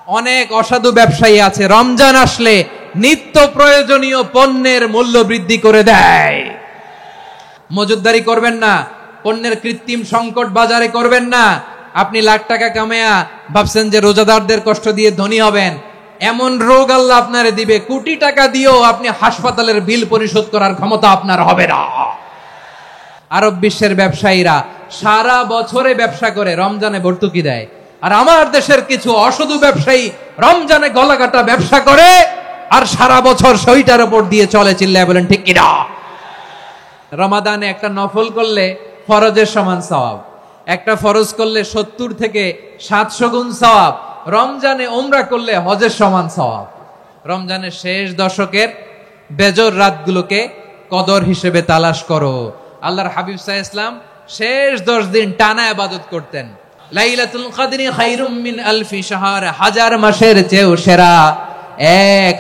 অনেক অসাধু ব্যবসায়ী আছে রমজান আসলে নিত্য প্রয়োজনীয় পণ্যের মূল্য বৃদ্ধি করে দেয়। মজুতদারি করবেন না, পণ্যের কৃত্রিম সংকট বাজারে করবেন না। আপনি লাখ টাকা কামায়া ভাবছেন যে রোজাদারদের কষ্ট দিয়ে ধনী হবেন, এমন রোগ আল্লাহ আপনারে দিবে, কোটি টাকা দিয়েও আপনি হাসপাতালের বিল পরিশোধ করার ক্ষমতা আপনার হবে না। আরব বিশ্বের ব্যবসায়ীরা সারা বছরে ব্যবসা করে, রমজানে ভর্তুকি দেয়। আর আমার দেশের কিছু অসাধু ব্যবসায়ী রমজানে গলাকাটা ব্যবসা করে আর সারা বছর সইটার উপর দিয়ে চলে। চিল্লায় বলেন ঠিক কিনা? রমাদানে একটা নফল করলে ফরজের সমান সওয়াব, একটা ফরজ করলে 70 থেকে 700 গুণ সওয়াব, রমজানে উমরা করলে হজের সমান সওয়াব। রমজানের শেষ দশকের বেজর রাতগুলোকে কদর হিসেবে তালাশ করো। আল্লাহর হাবিব সাল্লাল্লাহু আলাইহি ওয়াসাল্লাম শেষ 10 দিন টানা ইবাদত করতেন। লাইলাতুল কদরি খায়রুম মিন আলফি শাহর, 1000 মাসের চেয়েও সেরা।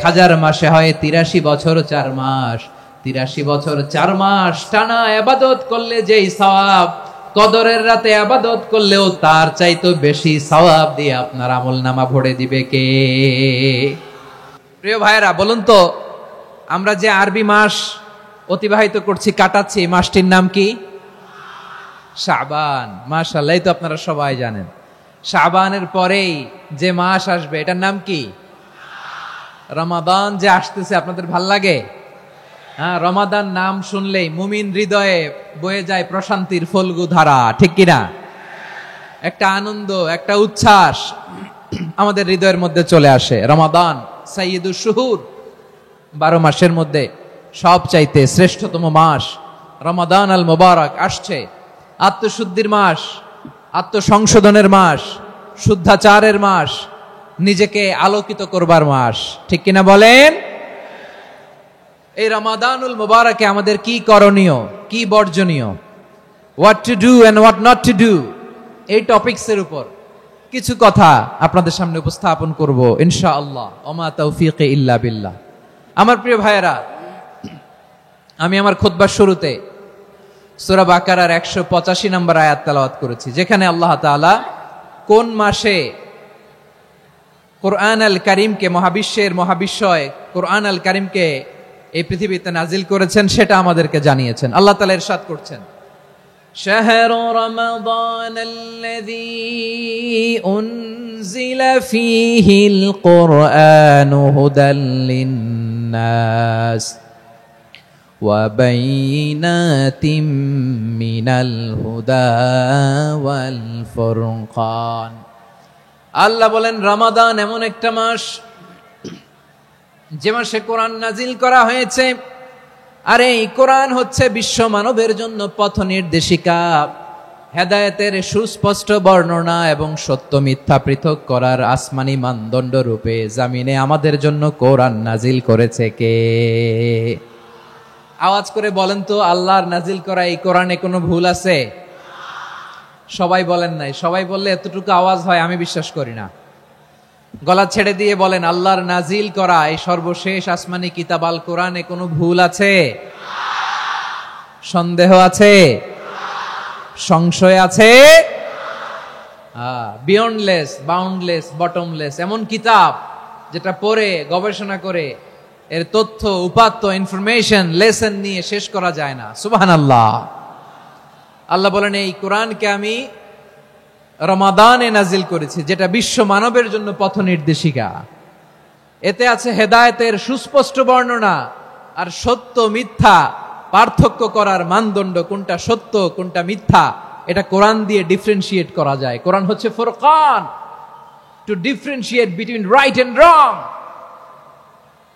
1000 মাসে হয় 83 বছর 4 মাস। 83 বছর 4 মাস টানা ইবাদত করলে যেই সওয়াব, কদরের রাতে ইবাদত করলেও তার চাইতে বেশি সওয়াব দিয়ে আপনার আমলনামা ভরে দিবে কে? প্রিয় ভাইরা, বলুন তো, আমরা যে আরবি মাস অতিবাহিত করছি, কাটাচ্ছি, মাসটির নাম কি? শাবান। মাশাআল্লাহ, এই তো আপনারা সবাই জানেন। শাবানের পরেই যে মাস আসবে এটার নাম কি? রমাদান। যে আসতেছে আপনাদের ভাল লাগে? হ্যাঁ, রমাদান নাম শুনলেই মুমিন হৃদয়ে বয়ে যায় প্রশান্তির ফল্গু ধারা, ঠিক কিনা? একটা আনন্দ, একটা উচ্ছ্বাস আমাদের হৃদয়ের মধ্যে চলে আসে। রমাদান সাইয়্যিদুশ শুহুর, 12 মাসের মধ্যে সবচাইতে শ্রেষ্ঠতম মাস রমাদান আল মুবারক আসছে। আত্মশুদ্ধির মাস, আত্মসংশোধনের মাস, শুদ্ধাচারের মাস, নিজেকে আলোকিত করবার মাস, ঠিক কিনা বলেন? এই রমাদানুল মুবারকে আমাদের কি করণীয়, কি বর্জনীয়, what to do and what not to do, এই টপিকসের উপর কিছু কথা আপনাদের সামনে উপস্থাপন করব ইনশাআল্লাহ। ওমা তাওফীকি ইল্লা বিল্লাহ। আমার প্রিয় ভাইয়েরা, আমি আমার খুতবার শুরুতে সূরা বাকারার 185 নম্বর আয়াত তেলাওয়াত করেছি, যেখানে আল্লাহ তাআলা কোন মাসে কোরআন আল কারীমকে, মহাবিশ্বের মহাবিশ্বয় কোরআন আল কারীমকে এই পৃথিবীতে নাজিল করেছেন সেটা আমাদেরকে জানিয়েছেন। আল্লাহ তাআলা ইরশাদ করছেন, শাহরু রমাদানাল্লাযী উনজিলা ফীহিল কুরআনু হুদাল লিন্নাস ওয়া বাইনাতিম মিনাল হুদা ওয়াল ফুরকান। আল্লাহ বলেন, রমাদান এমন একটা মাস যে মাসে কোরআন নাজিল করা হয়েছে। আর এই কোরআন হচ্ছে বিশ্ব মানবের জন্য পথ নির্দেশিকা, হেদায়েতের সুস্পষ্ট বর্ণনা এবং সত্য মিথ্যা পৃথক করার আসমানি মানদণ্ড রূপে জামিনে আমাদের জন্য কোরআন নাজিল করেছে কে? আওয়াজ করে বলেন তো, আল্লাহর নাজিল করা এই কোরআনে কোনো ভুল আছে? সবাই বলেন নাই। সবাই বললে এতটুকু আওয়াজ হয় আমি বিশ্বাস করি না। গলা ছেড়ে দিয়ে বলেন, আল্লাহর নাজিল করা এই সর্বশেষ আসমানি কিতাব আল কোরআনে কোনো ভুল আছে? সন্দেহ আছে? সংশয় আছে? বিয়ন্ডলেস, বাউন্ডলেস, বটমলেস, এমন কিতাব যেটা পড়ে গবেষণা করে এর তথ্য, উপাত্ত, ইনফরমেশন, লেসন নিয়ে শেষ করা যায় না। সুবহানাল্লাহ। আল্লাহ বলেন, এই কোরআনকে আমি রমাদানে নাজিল করেছি, যেটা বিশ্ব মানবের জন্য পথ নির্দেশিকা। এতে আছে হেদায়েতের সুস্পষ্ট বর্ণনা আর সত্য মিথ্যা পার্থক্য করার মানদণ্ড, কোনটা সত্য কোনটা মিথ্যা এটা কোরআন দিয়ে ডিফারেন্সিয়েট করা যায়। কোরআন হচ্ছে ফুরকান, to differentiate between right and wrong.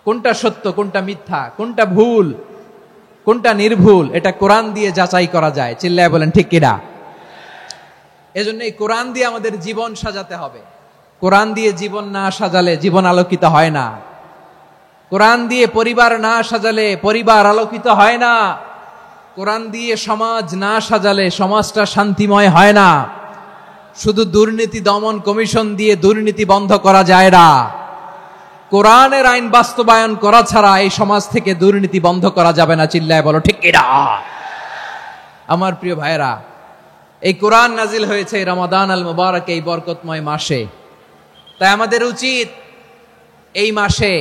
কোনটা সত্য, কোনটা মিথ্যা, কোনটা ভুল, কোনটা নির্ভুল, এটা কোরআন দিয়ে যাচাই করা যায়। চিল্লায় বলেন ঠিক কিনা? এজন্য এই কোরআন দিয়ে আমাদের জীবন সাজাতে হবে। কোরআন দিয়ে জীবন না সাজালে জীবন আলোকিত হয় না। কোরআন দিয়ে পরিবার না সাজালে পরিবার আলোকিত হয় না। কোরআন দিয়ে সমাজ না সাজালে সমাজটা শান্তিময় হয় না। শুধু দুর্নীতি দমন কমিশন দিয়ে দুর্নীতি বন্ধ করা যায় না। কোরআনের আইন বাস্তবায়ন করা ছাড়া এই সমাজ থেকে দুর্নীতি বন্ধ করা যাবে না। চিল্লায় বলো ঠিক কিনা? আমার প্রিয় ভাইয়েরা, এই কোরআন নাজিল হয়েছে রমাদান আল মুবারক, এই বরকতময় মাসে। তাই আমাদের উচিত এই মাসে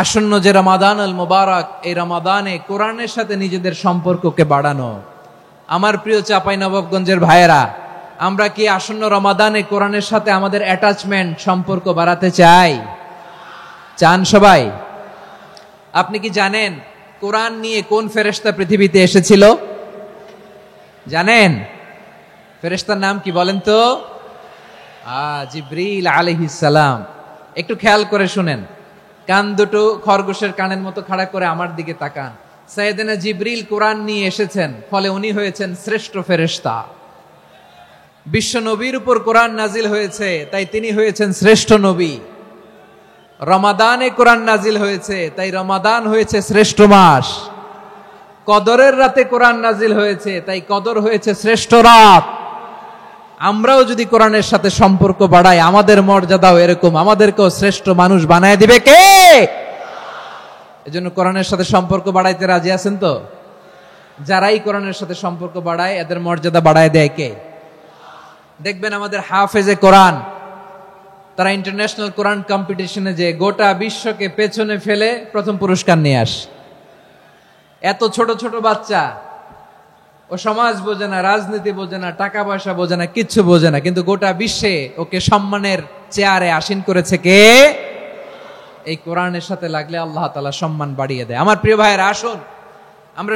আসন্ন যে রমাদান আল মুবারক, এই রমাদানে কোরআনের সাথে নিজেদের সম্পর্ককে বাড়ানো। আমার প্রিয় চাঁপাইনবাবগঞ্জের ভাইয়েরা, আমরা কি আসন্ন রমাদানে কোরআনের সাথে আমাদের অ্যাটাচমেন্ট, সম্পর্ক বাড়াতে চাই? চান সবাই? আপনি কি জানেন কোরআন নিয়ে কোন ফেরেশতা পৃথিবীতে এসেছিল? জানেন ফেরেশতার নাম কি বলেন তো? জিবরিল আলাইহিস সালাম। একটু খেয়াল করে শুনেন, কান দুটো খরগোশের কানের মতো খাড়া করে আমার দিকে তাকান। সাইয়েদনা জিবরিল কোরআন নিয়ে এসেছেন, ফলে উনি হয়েছেন শ্রেষ্ঠ ফেরেশতা। বিশ্ব নবীর উপর কোরআন নাজিল হয়েছে, তাই তিনি হয়েছেন শ্রেষ্ঠ নবী। রমাদানে কোরআন নাজিল হয়েছে, তাই রমাদান হয়েছে শ্রেষ্ঠ মাস। কদরের রাতে কোরআন নাজিল হয়েছে, তাই কদর হয়েছে শ্রেষ্ঠ রাত। আমরাও যদি কোরআনের সাথে সম্পর্ক বাড়াই, আমাদের মর্যাদাও এরকম, আমাদেরকেও শ্রেষ্ঠ মানুষ বানায় দিবে কে? এজন্য কোরআনের সাথে সম্পর্ক বাড়াইতে রাজি আছেন তো? যারাই কোরআনের সাথে সম্পর্ক বাড়ায়, এদের মর্যাদা বাড়ায় দেয় কে? দেখবেন আমাদের হাফেজে কোরআন, তারা ইন্টারন্যাশনাল কোরআন কম্পিটিশনে যে গোটা বিশ্বকে পেছনে ফেলে প্রথম পুরস্কার নিয়ে আসে। এত ছোট ছোট বাচ্চা, ও সমাজ বোঝে না, রাজনীতি বোঝে না, টাকা পয়সা বোঝে না, কিচ্ছু বোঝে না, কিন্তু গোটা বিশ্বে ওকে সম্মানের চেয়ারে আসীন করেছে কে? এই কোরআনের সাথে লাগলে আল্লাহ তাআলা সম্মান বাড়িয়ে দেয়। আমার প্রিয় ভাইয়েরা, আসুন আমরা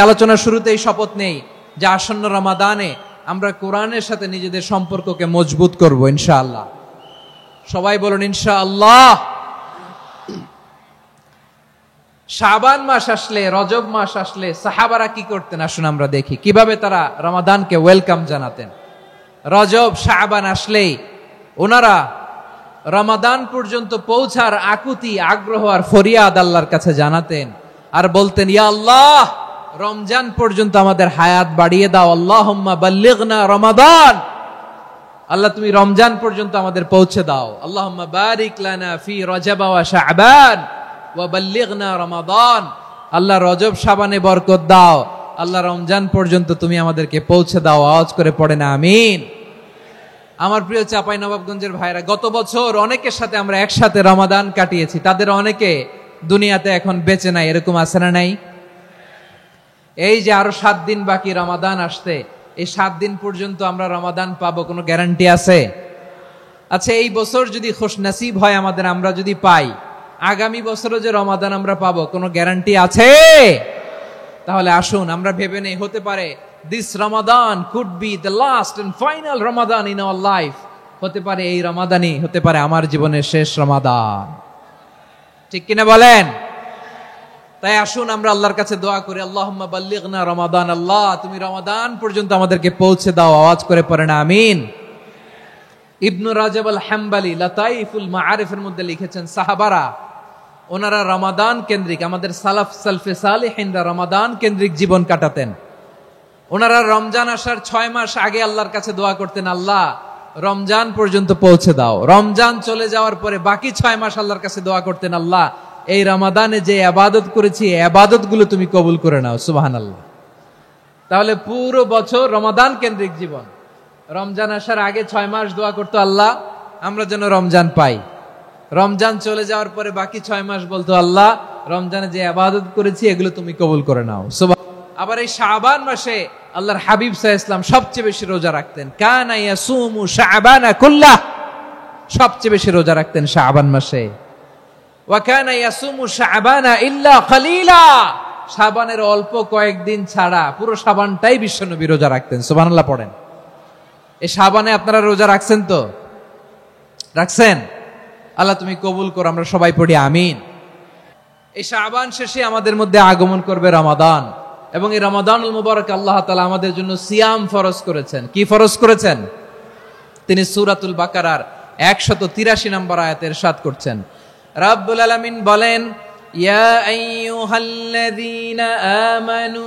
আলোচনার শুরুতেই শপথ নেই যে আসন্ন রমাদানে আমরা কোরআনের সাথে নিজেদের সম্পর্ককে মজবুত করব ইনশাআল্লাহ। সবাই বলুন ইনশাআল্লাহ। শাবান মাস আসলে, রজব মাস আসলে সাহাবারা কি করতেন? আসুন আমরা দেখি কিভাবে তারা রমাদানকে ওয়েলকাম জানাতেন। রজব শাবান আসলেই ওনারা রমাদান পর্যন্ত পৌঁছার আকুতি, আগ্রহ আর ফরিয়াদ আল্লাহর কাছে জানাতেন আর বলতেন, ইয়া আল্লাহ, রমজান পর্যন্ত আমাদের হায়াত বাড়িয়ে দাও। আল্লাহুম্মা বাল্লিগনা রমাদান, আল্লাহ তুমি রমজান পর্যন্ত আমাদের পৌঁছে দাও। আল্লাহুম্মা বারিক লানা ফি রজব ওয়া শাবান ওয়া বাল্লিগনা রমাদান, আল্লাহ রজব শাবানে বরকত দাও, আল্লাহ রমজান পর্যন্ত তুমি আমাদেরকে পৌঁছে দাও। আওয়াজ করে পড়েন আমিন। আমার প্রিয় চাঁপাইনবাবগঞ্জের ভাইরা, গত বছর অনেকের সাথে আমরা একসাথে রমাদান কাটিয়েছি, তাদের অনেকে দুনিয়াতে এখন বেঁচে নাই, এরকম আছে না নাই? এই যে আরো 7 দিন বাকি রমাদান আসতে, এই 7 দিন পর্যন্ত আমরা রমাদান পাবো, কোনো গ্যারান্টি আছে? আচ্ছা, এই বছর যদি খুশনসিব হয় আমাদের, আমরা যদি পাই, আগামী বছরও যে রমাদান আমরা পাবো, কোনো গ্যারান্টি আছে? তাহলে আসুন আমরা ভেবে নেই, হতে পারে this Ramadan could be the last and final Ramadan in our life. হতে পারে এই রমাদানই হতে পারে আমার জীবনের শেষ রমাদান। ঠিক কিনা বলেন? তাই আসুন আমরা আল্লাহর কাছে দোয়া করি, আল্লাহুম্মা বাল্লিগনা রমাদান, আল্লাহ তুমি রমাদান পর্যন্ত আমাদেরকে পৌঁছে দাও। আওয়াজ করে পড়েন আমিন। ইবনু রাজব আল হাম্বলি লাতাইফুল মাআরিফের মধ্যে লিখেছেন, সাহাবারা ওনারা রমাদান কেন্দ্রিক, আমাদের সালাফ সালফে সালেহিনরা রমাদান কেন্দ্রিক জীবন কাটাতেন। ওনারা রমজান আসার 6 মাস আগে আল্লাহর কাছে দোয়া করতেন, আল্লাহ রমজান পর্যন্ত পৌঁছে দাও। রমজান চলে যাওয়ার পরে বাকি 6 মাস আল্লাহর কাছে দোয়া করতেন, আল্লাহ এই রমাদানে যে ইবাদত করেছি, ইবাদত গুলো তুমি কবুল করে নাও। সুবহানাল্লাহ। তাহলে পুরো বছর রমাদান কেন্দ্রিক জীবন। রমজান আসার আগে 6 মাস দোয়া করতো, আল্লাহ আমরা যেন রমজান পাই। রমজান চলে যাওয়ার পরে বাকি 6 মাস বলতো, আল্লাহ রমজানে যে ইবাদত করেছি এগুলো তুমি কবুল করে নাও। আবার এই শাবান মাসে আল্লাহর হাবিব সাল্লাল্লাহু আলাইহি ওয়াসাল্লাম সবচেয়ে বেশি রোজা রাখতেন। কানা ইয়াসুমু শাবানা কুল্লাহ, সবচেয়ে বেশি রোজা রাখতেন শাবান মাসে। ওয়া কানা ইয়াসুমু শাবানা ইল্লা কলিলা, শাবানের অল্প কয়েকদিন ছাড়া পুরো শাবানটাই বিশ্বনবী রোজা রাখতেন। সুবহানাল্লাহ পড়েন। এই শাবানে আপনারা রোজা রাখছেন তো? রাখছেন? আল্লাহ তুমি কবুল করো, আমরা সবাই পড়ি আমিন। এই শাবান শেষে আমাদের মধ্যে আগমন করবে রমাদান, এবং এই রমাদানুল মুবারক আল্লাহ তাআলা আমাদের জন্য সিয়াম ফরজ করেছেন। কি ফরজ করেছেন? তিনি সূরাতুল বাকারার 183 নম্বর আয়াতে ইরশাদ করছেন, রাব্বুল আলামিন বলেন, ইয়া আইয়ুহাল্লাযীনা আমানু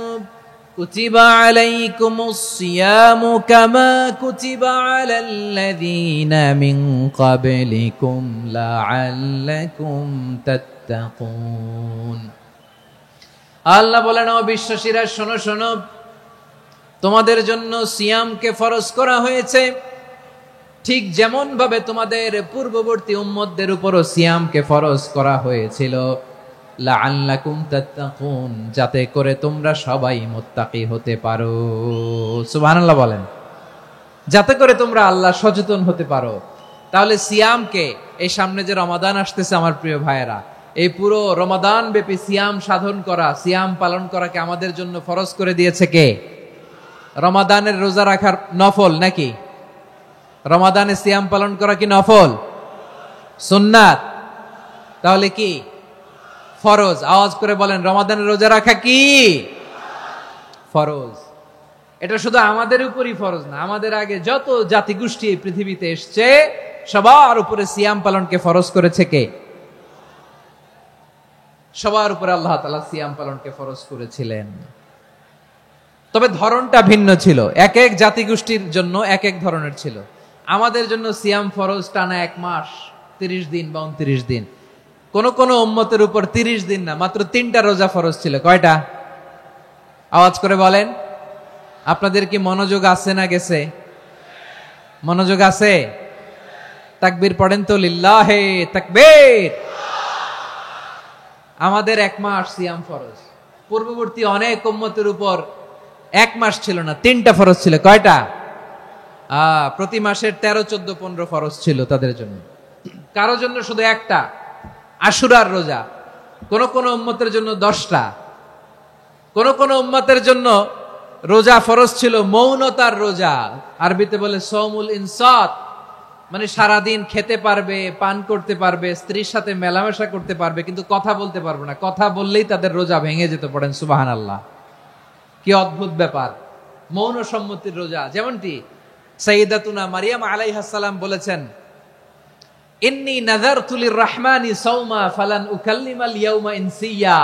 কুতিবা আলাইকুমুস সিয়ামু কামা কুতিবা আলাল্লাযীনা মিন ক্বাবলিকুম লাআল্লাকুম তাত্তাকুন। আল্লাহ বলেন, ও বিশ্বাসীরা শোনো শোনো, তোমাদের জন্য সিয়ামকে ফরজ করা হয়েছে ঠিক যেমন ভাবে তোমাদের পূর্ববর্তী উম্মতদের উপরও সিয়ামকে ফরজ করা হয়েছিল, লাআল্লাকুম তাত্তাকুন, যাতে করে তোমরা সবাই মুত্তাকি হতে পারো। সুবহানাল্লাহ বলেন। যাতে করে তোমরা আল্লাহ সচেতন হতে পারো। তাহলে সিয়ামকে, এই সামনে যে রমাদান আসতেছে আমার প্রিয় ভাইয়েরা, এই পুরো রমাদান ব্যাপী সিয়াম সাধন করা, সিয়াম পালন করাকে আমাদের জন্য ফরজ করে দিয়েছে কে? রমাদানের রোজা রাখার নফল নাকি? রমাদানে সিয়াম পালন করা কি নফল? সুন্নাত? তাহলে কি ফরজ? আওয়াজ করে বলেন, রমাদানের রোজা রাখা কি ফরজ? এটা শুধু আমাদের উপরই ফরজ না, আমাদের আগে যত জাতিগোষ্ঠী এই পৃথিবীতে এসছে সবার উপরে সিয়াম পালনকে ফরজ করেছে কে? সবার উপরে আল্লাহ তাআলা সিয়াম পালনকে ফরজ করেছিলেন। তবে ধরনটা ভিন্ন ছিল, এক এক জাতিগোষ্ঠীর জন্য এক এক ধরনের ছিল। আমাদের জন্য সিয়াম ফরজ টানা 1 মাস 30 দিন বা 29 দিন। কোন কোন উম্মতের উপর 30 দিন না, মাত্র 3টা রোজা ফরজ ছিল। কয়টা? আওয়াজ করে বলেন। আপনাদের কি মনোযোগ আছে না গেছে? মনোযোগ আছে? তাকবীর পড়েন তো, লিল্লাহে তাকবীর। আমাদের 1 মাস সিয়াম ফরজ। পূর্ববর্তী অনেক উম্মতের উপর 1 মাস ছিল না, 3টা ফরজ ছিল। কয়টা? প্রতি মাসের 13, 14, 15 ফরজ ছিল তাদের জন্য। কারো জন্য শুধু একটা, আশুরার রোজা। কোন কোন উম্মতের জন্য 10টা। কোন কোন উম্মতের জন্য রোজা ফরজ ছিল মৌনতার রোজা, আরবিতে বলে সৌমুল ইনসাত, মানে সারাদিন খেতে পারবে, পান করতে পারবে, স্ত্রীর সাথে মেলামেশা করতে পারবে, কিন্তু কথা বলতে পারবে না। কথা বললেই তাদের রোজা ভেঙে যেত। পড়েন সুবহানাল্লাহ। কি অদ্ভুত ব্যাপার! মৌন সম্মতির রোজা। যেমনটি সাইয়্যিদাতুনা মারিয়াম আলাইহাস সালাম বলেছেন, ইন্নী নাযারতু লির-রাহমানি সাওমা ফালান উকাল্লিমাল ইয়াওমা ইনসিয়া।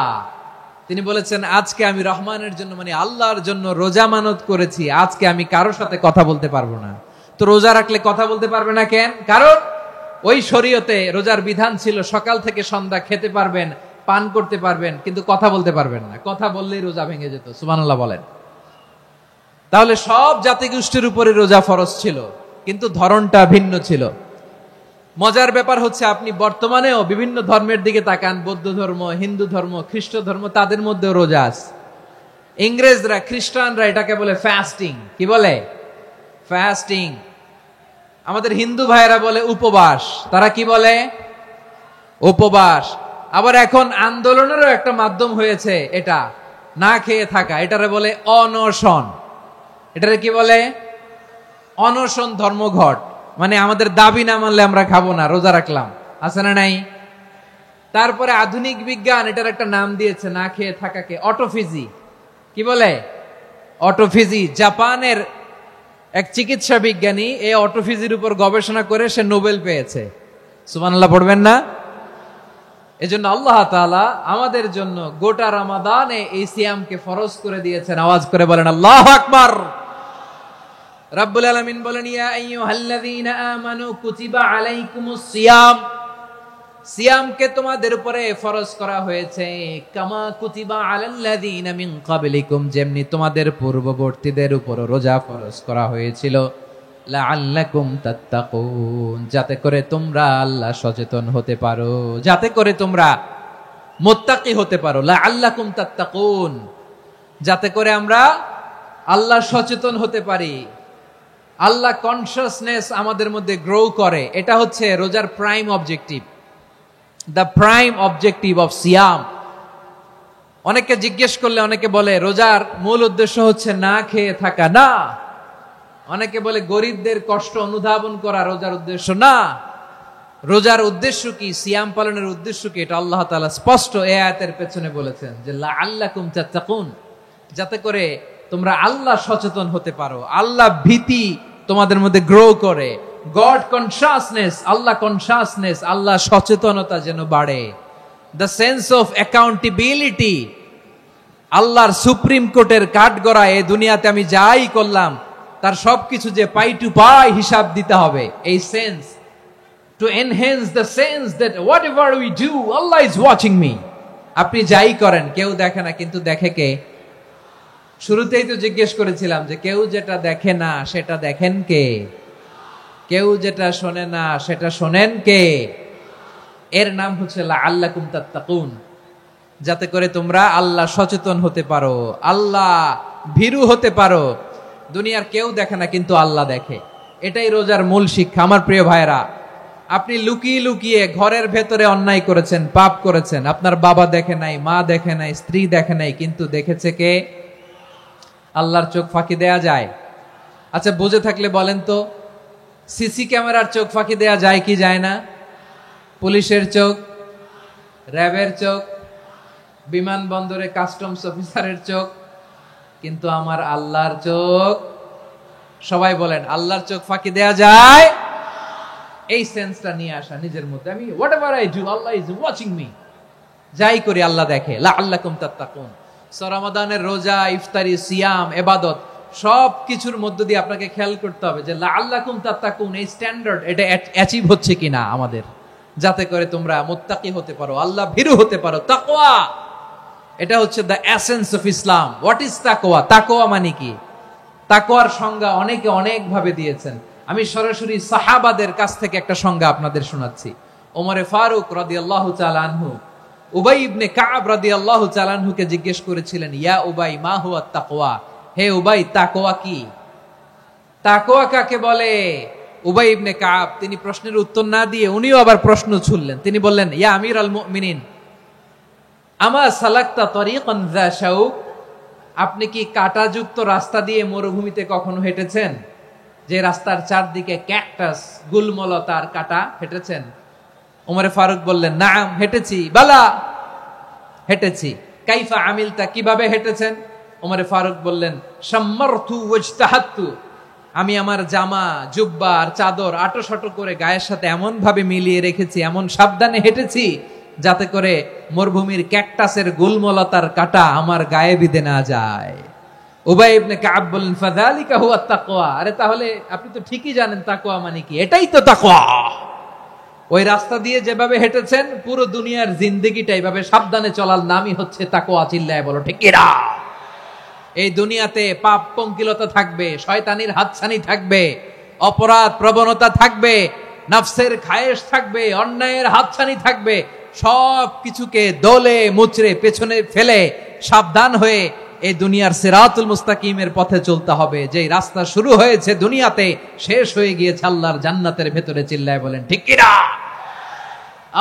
তিনি বলেছেন, আজকে আমি রহমানের জন্য, মানে আল্লাহর জন্য রোজা মানত করেছি, আজকে আমি কারোর সাথে কথা বলতে পারবো না। তো রোজা রাখলে কথা বলতে পারবে না কেন? কারণ ওই শরীয়তে রোজার বিধান ছিল সকাল থেকে সন্ধ্যা খেতে পারবেন, পান করতে পারবেন, কিন্তু কথা বলতে পারবেন না। কথা বললেই রোজা ভেঙে যেত। সুবহানাল্লাহ বলেন। তাহলে সব জাতিগোষ্ঠীর উপরে রোজা ফরজ ছিল, কিন্তু ধরনটা ভিন্ন ছিল। মজার ব্যাপার হচ্ছে, আপনি বর্তমানেও বিভিন্ন ধর্মের দিকে তাকান, বৌদ্ধ ধর্ম, হিন্দু ধর্ম, খ্রিস্ট ধর্ম, তাদের মধ্যেও রোজা আছে। ইংরেজরা, খ্রিস্টানরা এটাকে বলে ফাস্টিং। কি বলে? ফাস্টিং। আমাদের হিন্দু ভাইয়েরা বলে উপবাস। তারা কি বলে? উপবাস। আবার এখন আন্দোলনেরও একটা মাধ্যম হয়েছে এটা, না খেয়ে থাকা। এটারে বলে অনশন। এটারে কি বলে? অনশন ধর্মঘট। মানে আমাদের দাবি না মানলে আমরা খাবো না, রোজা রাখলাম। আছে না নাই? তারপরে আধুনিক বিজ্ঞান এটার একটা নাম দিয়েছে না খেয়ে থাকাকে, অটোফিজি। কি বলে? অটোফিজি। জাপানের এক চিকিৎসা বিজ্ঞানী এই অটোফিজির উপর গবেষণা করে সে নোবেল পেয়েছে। সুবহানাল্লাহ পড়বেন না? এজন্য আল্লাহ তাআলা আমাদের জন্য গোটা রমাদানে এই সিয়ামকে ফরজ করে দিয়েছেন। আওয়াজ করে বলেন আল্লাহু আকবার। রাব্বুল আলামিন বলেন, ইয়া আইয়ুহাল্লাযীনা আমানু কুতিবা আলাইকুমুস সিয়াম। সিয়ামকে তোমাদের উপরে ফরজ করা হয়েছে, কামা কুতিবা আলাল্লাযীনা মিন ক্বাবলিকুম, যেমনি তোমাদের পূর্ববর্তীদের উপর রোজা ফরজ করা হয়েছিল, লাআল্লাকুম তাত্তাকুন, যাতে করে তোমরা আল্লাহ সচেতন হতে পারো, যাতে করে তোমরা মুত্তাকি হতে পারো। লাআল্লাকুম তাত্তাকুন, যাতে করে আমরা আল্লাহ সচেতন হতে পারি, আল্লাহ কনসিয়াসনেস আমাদের মধ্যে গ্রো করে। এটা হচ্ছে রোজার prime objective, the prime objective of সিয়াম। অনেকে জিজ্ঞেস করলে অনেকে বলে রোজার মূল উদ্দেশ্য হচ্ছে না খেয়ে থাকা। না। অনেকে বলে গরিবদের কষ্ট অনুধাবন করা রোজার উদ্দেশ্য। না। রোজার উদ্দেশ্য কি? সিয়াম পালনের উদ্দেশ্য কি? এটা আল্লাহ তাআলা স্পষ্ট এই আয়াতের পেছনে বলেছেন যে লাআল্লাকুম তাত্তাকুন, যাতে করে তোমরা আল্লাহ সচেতন হতে পারো, আল্লাহ ভীতি তোমাদের মধ্যে গ্রো করে, গড কনসিয়াসনেস, আল্লাহ কনসিয়াসনেস, আল্লাহ সচেতনতা যেন বাড়ে, দ্য সেন্স অফ অ্যাকাউন্টেবিলিটি। আল্লাহর সুপ্রিম কোর্টের কাঠগড়া এই দুনিয়াতে আমি যাই করলাম তার সবকিছু যে পাই টু পাই হিসাব দিতে হবে, এই sense, to enhance the sense that what ever we do Allah is watching me. আপনি যাই করেন কেউ দেখে না, কিন্তু দেখে কে? শুরুতেই তো জিজ্ঞেস করেছিলাম যে কেউ যেটা দেখে না সেটা দেখেন কে? কেউ যেটা শোনে না সেটা শোনেন কে? এর নাম হচ্ছে লাআল্লাকুম তাত্তাকুন, যাতে করে তোমরা আল্লাহ সচেতন হতে পারো, আল্লাহ ভীরু হতে পারো। দুনিয়ার কেউ দেখে না, কিন্তু আল্লাহ দেখে। এটাই রোজার মূল শিক্ষা। আমার প্রিয় ভাইরা, আপনি লুকিয়ে লুকিয়ে ঘরের ভেতরে অন্যায় করেছেন, পাপ করেছেন, আপনার বাবা দেখে নাই, মা দেখে নাই, স্ত্রী দেখে নাই, কিন্তু দেখেছে কে? আল্লাহর চোখ ফাঁকি দেয়া যায়? আচ্ছা, বুঝে থাকলে বলেন তো, সিসি ক্যামেরার চোখ ফাঁকি দেয়া যায় কি যায় না? পুলিশের চোখ, র্যাবের চোখ, বিমানবন্দরে কাস্টমস অফিসারের চোখ, কিন্তু আমার আল্লাহর চোখ? সবাই বলেন, আল্লাহর চোখ ফাঁকি দেয়া যায়? এই সেন্সটা নিয়ে আসা নিজের মধ্যে, আমি what ever I do Allah is watching me, যাই করি আল্লাহ দেখে। লাআল্লাকুম তাত্তাকুন। রমাদানের রোজা, ইফতারি, সিয়াম, ইবাদত সব কিছুর মধ্য দিয়ে আপনাকে খেয়াল করতে হবে যে লাআল্লাকুম তাত্তাকুন এই স্ট্যান্ডার্ড এটা অ্যাচিভ হচ্ছে কিনা আমাদের, যাতে করে তোমরা মুত্তাকি হতে পারো, আল্লাহ ভীরু হতে পারো। তাকওয়া, এটা হচ্ছে the essence of Islam. What is তাকওয়া? তাকওয়া মানে কি? তাকওয়ার সংজ্ঞা অনেকে অনেক ভাবে দিয়েছেন। আমি সরাসরি সাহাবাদের কাছ থেকে একটা সংজ্ঞা আপনাদের শোনাচ্ছি। ওমরে ফারুক রাদিয়াল্লাহু তাআলা আনহু উবাই ইবনে কাব রাদিয়াল্লাহু তাআলা আনহুকে জিজ্ঞেস করেছিলেন, ইয়া উবাই মা হুয়া তাকওয়া, হে উবাই তাকওয়া কি? তাকওয়া কাকে বলে? উবাই ইবনে কাব তিনি প্রশ্নের উত্তর না দিয়ে উনিও আবার প্রশ্ন ছুড়লেন। তিনি বললেন, ইয়া আমিরাল মুমিনিন আমা সালাকতা তরিকান যা শাউক, আপনি কি কাঁটাযুক্ত রাস্তা দিয়ে মরুভূমিতে কখনো হেঁটেছেন? যে রাস্তার চারদিকে ক্যাকটাস, গুলমলতার কাঁটা, হেঁটেছেন? ওমরে ফারুক বললেন, নাম, হেঁটেছি। বালা, হেঁটেছি। কাইফা আমিলতা, কিভাবে হেঁটেছেন? ওমরে ফারুক বললেন, শাম্মারতু ওয়াজতাহাতু, আমি আমার জামা, জুব্বা আর চাদর আটোসাটো করে গায়ের সাথে এমন ভাবে মিলিয়ে রেখেছি, এমন সাবধানে হেঁটেছি যাতে করে মরুভূমির ক্যাকটাসের গুলমলতার কাঁটা আমার গায়ে বিঁধে না যায়। উবাই ইবনে কাব বললেন, ফাযালিকা হুয়া তাকওয়া, আরে তাহলে আপনি তো ঠিকই জানেন তাকওয়া মানে কি, এটাই তো তাকওয়া। ওই রাস্তা দিয়ে যেভাবে হেঁটেছেন, পুরো দুনিয়ার জিন্দেগিটা এইভাবে সাবধানে চলার নামই হচ্ছে তাকওয়া। চিল্লায় বলো ঠিক কিনা? এই দুনিয়াতে পাপ পঙ্কিলতা থাকবে, শয়তানির হাতছানি থাকবে, অপরাধ প্রবণতা থাকবে, নফসের খায়েশ থাকবে, অন্যায়ের হাতছানি থাকবে। সব কিছুকে দলে মুচড়ে পেছনে ফেলে সাবধান হয়ে এই দুনিয়ার সিরাতুল মুস্তাকিমের পথে চলতে হবে। যেই রাস্তা শুরু হয়েছে দুনিয়াতে, শেষ হয়ে গিয়েছে আল্লাহর জান্নাতের ভেতরে। চিল্লায় বলেন ঠিক কিনা?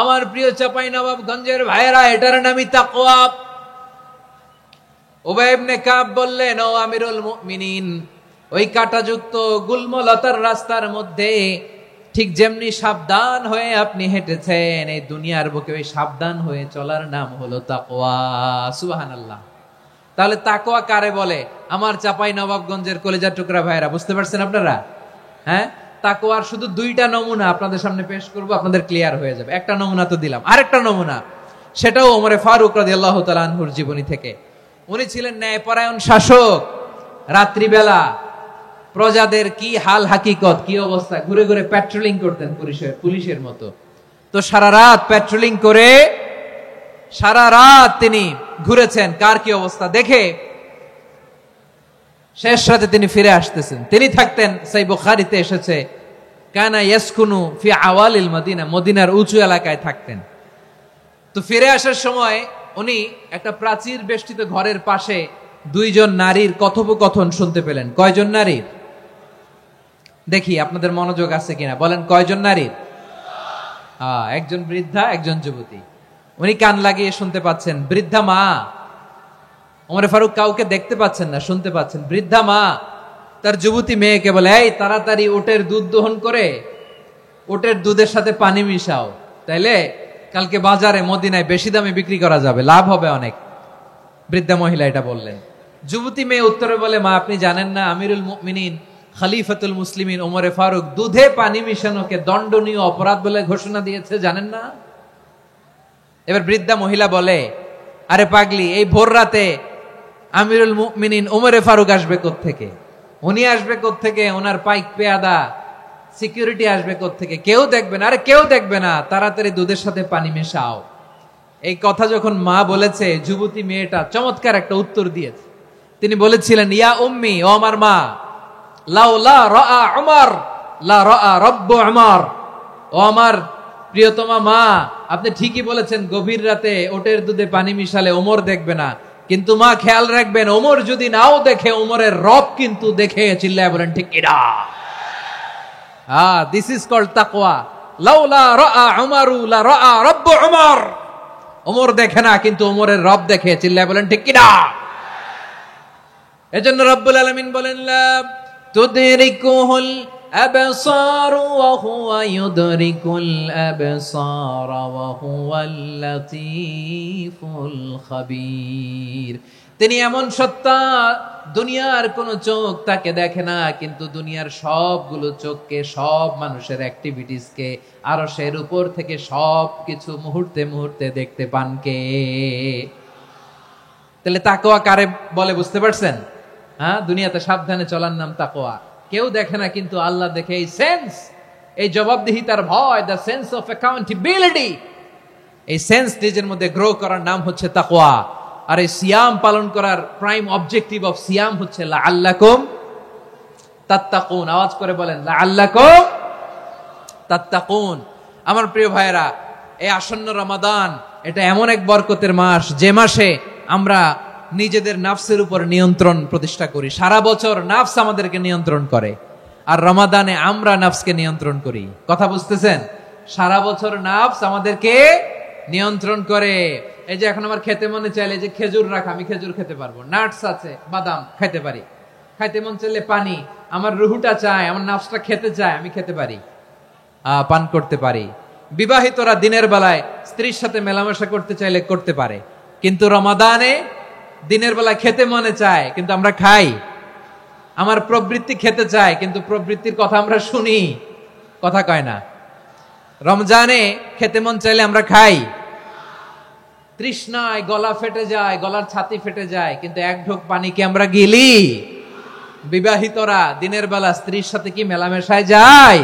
আমার প্রিয় চাঁপাইনবাবগঞ্জের ভাইয়েরা, এটার নামই তাকওয়া। উবাই ইবনে কাব বললেন, ও আমিরুল মুমিনিন, ওই কাঁটাযুক্ত গুলমলতার রাস্তার মধ্যে ঠিক যেমনি সাবধান হয়ে আপনি হেঁটেছেন, এই দুনিয়ার বুকে ওই সাবধান হয়ে চলার নাম হলো তাকওয়া। সুবহানাল্লাহ। তাহলে তাকওয়া কারে বলে? আমার চাঁপাইনবাবগঞ্জের কলেজার টুকরা ভাইয়েরা, বুঝতে পারছেন আপনারা? হ্যাঁ, তাকওয়ার শুধু দুইটা নমুনা আপনাদের সামনে পেশ করব, আপনাদের ক্লিয়ার হয়ে যাবে। একটা নমুনা তো দিলাম, আরেকটা নমুনা, সেটাও ওমরে ফারুক রাদিয়াল্লাহু তাআলা আনহুর জীবনী থেকে। উনি ছিলেন ন্যায়পরায়ণ শাসক। রাত্রিবেলা প্রজাদের কি হাল হাকিকত, কি অবস্থা, ঘুরে ঘুরে প্যাট্রোলিং করতেন পুলিশের মতো। তো সারা রাত প্যাট্রোলিং করে সারা রাত তিনি ঘুরেছেন কার কি অবস্থা দেখে। শেষ রাতে তিনি ফিরে আসতেছেন। তিনি থাকতেন, সেই বুখারীতে এসেছে, কানা ইয়াসকুনু ফি আওয়ালিল মদিনা, মদিনার উঁচু এলাকায় থাকতেন। তো ফিরে আসার সময় উনি একটা প্রাচীর বেষ্টিত ঘরের পাশে দুইজন নারীর কথোপকথন শুনতে পেলেন। কয়জন নারীর? দেখি আপনাদের মনোযোগ আছে কিনা, বলেন কয়জন নারীর? একজন বৃদ্ধা, একজন যুবতী। উনি কান লাগিয়ে শুনতে পাচ্ছেন। বৃদ্ধা মা, ওমরে ফারুক কাউকে দেখতে পাচ্ছেন না, শুনতে পাচ্ছেন। বৃদ্ধা মা তার যুবতী মেয়েকে বলে, এই তাড়াতাড়ি উটের দুধ দহন করে উটের দুধের সাথে পানি মিশাও, তাইলে কালকে বাজারে মদিনায় বেশি দামে বিক্রি করা যাবে, লাভ হবে অনেক। বৃদ্ধা মহিলা এটা বললেন। যুবতী মেয়ে উত্তরে বলে, মা আপনি জানেন না আমিরুল মুমিনিন খলিফাতুল মুসলিমিন ওমরে ফারুক দুধে পানি মিশানোকে দণ্ডনীয় অপরাধ বলে ঘোষণা দিয়েছে, জানেন না? এবার বৃদ্ধা মহিলা বলে, আরে পাগলি, এই ভোর রাতে আমিরুল মুমিনিন ওমরে ফারুক আসবে কোত্থেকে? উনি আসবে কোত্থেকে? ওনার পাইক পেয়াদা সিকিউরিটি আসবে কোত্থেকে? কেউ দেখবে না। আরে কেউ দেখবে না, তাড়াতাড়ি দুধের সাথে পানি মেশাও। এই কথা যখন মা বলেছে, যুবতী মেয়েটা চমৎকার একটা উত্তর দিয়েছে। তিনি বলেছিলেন, ইয়া উম্মি, ও আমার মা, লাউলা রাআ উমর লা রাআ রাব্বু উমর, ও আমার প্রিয়তমা মা, আপনি ঠিকই বলেছেন, গভীর রাতে ওটের দুধে পানি মিশালে ওমর দেখবে না, কিন্তু মা খেয়াল রাখবেন, ওমর যদি নাও দেখে, ওমরের রব কিন্তু দেখে। চিল্লায় বলেন ঠিক কিনা? দিস ইজ কল্ড তাকওয়া। লাউলা রাআ উমারু লা রাআ রাব্বু উমর। ওমর দেখে না, কিন্তু ওমরের রব দেখে। চিল্লায় বলেন ঠিক কিনা? এজন্য রব্বুল আলামিন বলেন, লা তুদরিকুহুল আবসার ওয়া হুয়া ইউদরিকুল আবসার ওয়া হুয়াল লাতীফুল খাবীর। তিনি এমন সত্তা, দুনিয়ার কোন চোখ তাকে দেখে না, কিন্তু দুনিয়ার সবগুলো চোখকে, সব মানুষের অ্যাক্টিভিটিসকে, আরশের উপর থেকে সবকিছু মুহূর্তে মুহূর্তে দেখতে পান কে? তাহলে তাকওয়া কারে বলে বুঝতে পারছেন? দুনিয়াতে সাবধানে চলার নাম তাকওয়া। কেউ দেখে না, কিন্তু আল্লাহ দেখে। এই সেন্স, এই জবাবদিহিতার ভয়, দ্য সেন্স অফ অ্যাকাউন্টেবিলিটি, এই সেন্স নিজের মধ্যে গ্রো করার নাম হচ্ছে তাকওয়া। আর এই সিয়াম পালন করার প্রাইম অবজেক্টিভ অফ সিয়াম হচ্ছে লাআল্লাকুম তাত্তাকুন। আওয়াজ করে বলেন, লাআল্লাকুম তাত্তাকুন। আমার প্রিয় ভাইয়েরা, এই আসন্ন রমাদান, এটা এমন এক বরকতের মাস, যে মাসে আমরা নিজেদের নাফসের উপর নিয়ন্ত্রণ প্রতিষ্ঠা করি। সারা বছর নাফস আমাদেরকে নিয়ন্ত্রণ করে, আর রমাদানে আমরা নাফসকে নিয়ন্ত্রণ করি। কথা বুঝতেছেন? সারা বছর নাফস আমাদেরকে নিয়ন্ত্রণ করে। এই যে এখন আমার খেতে মনে চাইলে, যে খেজুর রাখা, আমি খেজুর খেতে পারবো, নাটস আছে, বাদাম খেতে পারি। খাইতে মন চাইলে পানি, আমার রুহুটা চায়, আমার নাফসটা খেতে চায়, আমি খেতে পারি, পান করতে পারি। বিবাহিতরা দিনের বেলায় স্ত্রীর সাথে মেলামেশা করতে চাইলে করতে পারে, কিন্তু রমাদানে দিনের বেলায় খেতে মনে চায়, কিন্তু আমরা খাই। আমার প্রবৃত্তি খেতে চায়, কিন্তু প্রবৃত্তির কথা আমরা শুনি, কথা কয় না। রমজানে খেতে মন চাইলে আমরা খাই, তৃষ্ণায় গলা ফেটে যায়, গলার ছাতি ফেটে যায়, কিন্তু এক ঢোক পানি কি আমরা গিলি? বিবাহিতরা দিনের বেলা স্ত্রীর সাথে কি মেলামেশায় যায়?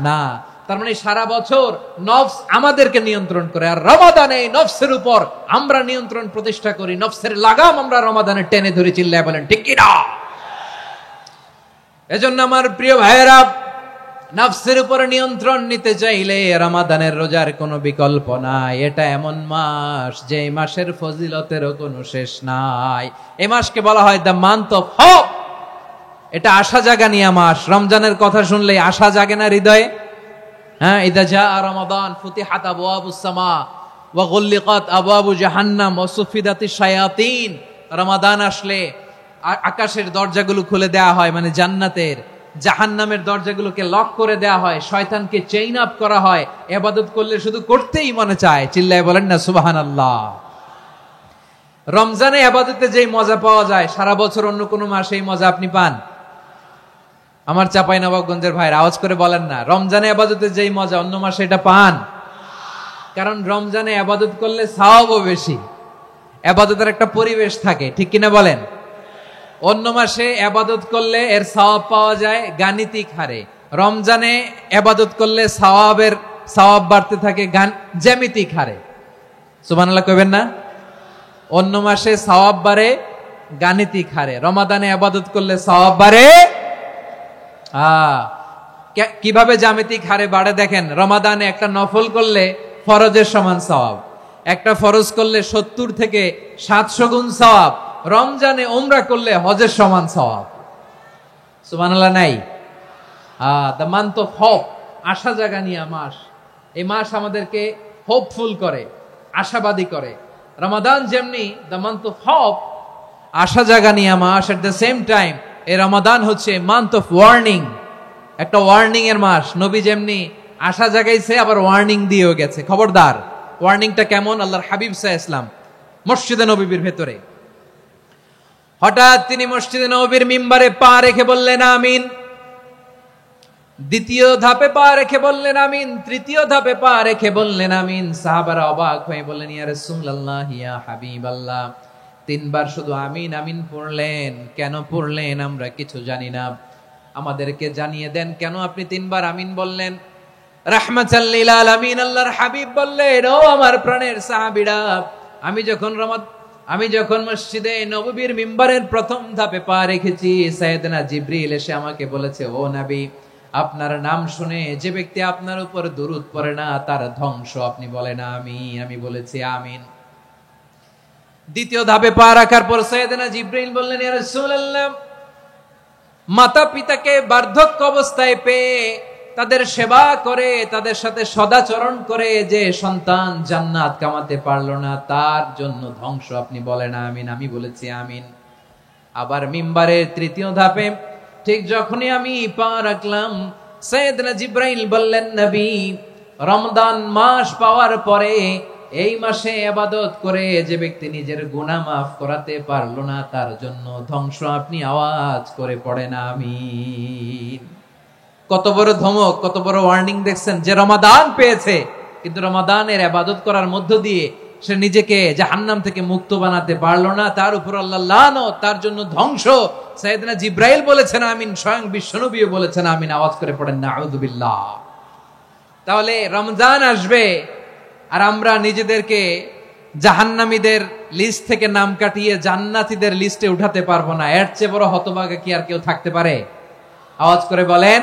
না। তার মানে সারা বছর নফস আমাদেরকে নিয়ন্ত্রণ করে, আর রমাদানে নফসের উপর আমরা নিয়ন্ত্রণ প্রতিষ্ঠা করি। নফসের লাগাম আমরা রমাদানে টেনে ধরে। চিল্লায় বলেন ঠিক কি না? এজন্য আমার প্রিয় ভাইয়েরা, নফসের উপর নিয়ন্ত্রণ নিতে চাইলে রমাদানের রোজার কোনো বিকল্প নাই। এটা এমন মাস, যে মাসের ফজিলতেরও কোনো শেষ নাই। এই মাসকে বলা হয় দ্য মান্থ অফ হোপ। এটা আশা জাগানিয়া মাস। রমজানের কথা শুনলেই আশা জাগে না হৃদয়ে? ইদা জাআ রমাদান ফুতিহাত আবওয়াবুস সামা ওয়া গুল্লিকাত আবওয়াবু জাহান্নাম ওয়া সুফিদাতিশ শায়াতিন। রমাদান আসলে আকাশের দরজাগুলো খুলে দেয়া হয়, মানে জান্নাতের। জাহান্নামের দরজাগুলোকে লক করে দেয়া হয়, শয়তানকে চেইন আপ করা হয়। ইবাদত করলে শুধু করতেই মনে চায়। চিল্লায় বলেন না সুবহানাল্লাহ। রমজানে ইবাদতে যেই মজা পাওয়া যায়, সারা বছর অন্য কোনো মাসে এই মজা আপনি পান? আমার চাঁপাইনবাবগঞ্জের ভাইরা আওয়াজ করে বলেন না, রমজানে ইবাদতে যেই মজা অন্য মাসে এটা পান? কারণ রমজানে ইবাদত করলে সওয়াবও বেশি, ইবাদতের একটা পরিবেশ থাকে, ঠিক কিনা বলেন? অন্য মাসে ইবাদত করলে এর সওয়াব পাওয়া যায় গাণিতিক হারে, রমজানে ইবাদত করলে সওয়াব বাড়তে থাকে জ্যামিতিক হারে। সুবহানাল্লাহ কইবেন না? অন্য মাসে সওয়াব বাড়ে গাণিতিক হারে, রমাদানে ইবাদত করলে সওয়াব বাড়ে কিভাবে জ্যামিতিক হারে বাড়ে দেখেন। রমাদানে একটা নফল করলে ফরজের সমান সওয়াব, একটা ফরজ করলে 70 থেকে 700 গুণ সওয়াব, রমজানে উমরা করলে হজের সমান সওয়াব। সুবহানাল্লাহ নাই? দ্য মান্থ অফ হোপ, আশা জাগানিয়া মাস। এই মাস আমাদেরকে হোপফুল করে, আশাবাদী করে। রমাদান যেমনি দ্য মান্থ অফ হোপ, আশা জাগানিয়া মাস, এট দ্য সেম টাইম এই রমাদান হচ্ছে মান্থ অফ ওয়ার্নিং, একটা ওয়ার্নিং এর মাস। নবী যেমনি আশা জাগাইছে, আবার ওয়ার্নিং দিয়েও গেছে, খবরদার। ওয়ার্নিংটা কেমন? আল্লাহর হাবিব সাল্লাল্লাহু আলাইহি ওয়াসাল্লাম মসজিদে নববীর ভেতরে, হঠাৎ তিনি মসজিদে নববীর মিম্বারে পা রেখে বললেন আমিন। দ্বিতীয় ধাপে পা রেখে বললেন আমিন, তৃতীয় ধাপে পা রেখে বললেন আমিন। সাহাবারা অবাক হয়ে বললেন, ইয়া রাসূলুল্লাহ, ইয়া হাবিবাল্লাহ, 3 বার শুধু আমিন আমিন পড়লেন, কেন পড়লেন আমরা কিছু জানি না, আমাদেরকে জানিয়ে দেন কেন আপনি 3 বার আমিন বললেন। রাহমাতাল লিল আলামিন আল্লাহর হাবিব বললেন, ও আমার প্রাণের সাহাবীরা, আমি যখন মসজিদে নববীর মিম্বারের প্রথম ধাপে পা রেখেছি, সাইয়েদনা জিবরিল এসে আমাকে বলেছে, ও নবী, আপনার নাম শুনে যে ব্যক্তি আপনার উপর দুরূদ পড়ে না তার ধ্বংস আপনি বলেন আমিন। আমি বলেছি আমিন। দ্বিতীয় ধাপে পা রাখার পর সাইয়েদনা জিবরাইল বললেন, ইয়া রাসূলুল্লাহ, মাতা পিতাকে বার্ধক্য অবস্থায় পেয়ে তাদের সেবা করে তাদের সাথে সদাচরণ করে যে সন্তান জান্নাত কামাতে পারলো না তার জন্য ধ্বংস আপনি বলেন আমিন। আমি বলেছি আমিন। আবার মিম্বারের তৃতীয় ধাপে ঠিক যখনই আমি পা রাখলাম, সাইয়েদনা জিবরাইল বললেন, নবী, রমজান মাস পাওয়ার পরে এই মাসে ইবাদত করে যে ব্যক্তি নিজের গুনাহ মাফ করাতে পারলো না তার জন্য ধ্বংস আপনি আওয়াজ করে পড়েন আমিন। কত বড় ধমক, কত বড় ওয়ার্নিং দেখছেন। যে রমাদান পেয়েছে কিন্তু রমাদানের ইবাদত করার মধ্য দিয়ে সে নিজেকে জাহান্নাম থেকে মুক্ত বানাতে পারলো না, তার উপর আল্লাহ লানত, তার জন্য ধ্বংস। সাইয়েদনা জিবরাইল বলেছেন আমিন, স্বয়ং বিশ্বনবীও বলেছেন আমিন। আওয়াজ করে পড়েন নাউযু বিল্লাহ। তাহলে রমজান আসবে আর আমরা নিজেদেরকে জাহান্নামীদের লিস্ট থেকে নাম কাটিয়ে জান্নাতীদের লিস্টে উঠাতে পারবো না। এর চেয়ে বড় হতভাগা কি আর কেউ থাকতে পারে? আওয়াজ করে বলেন।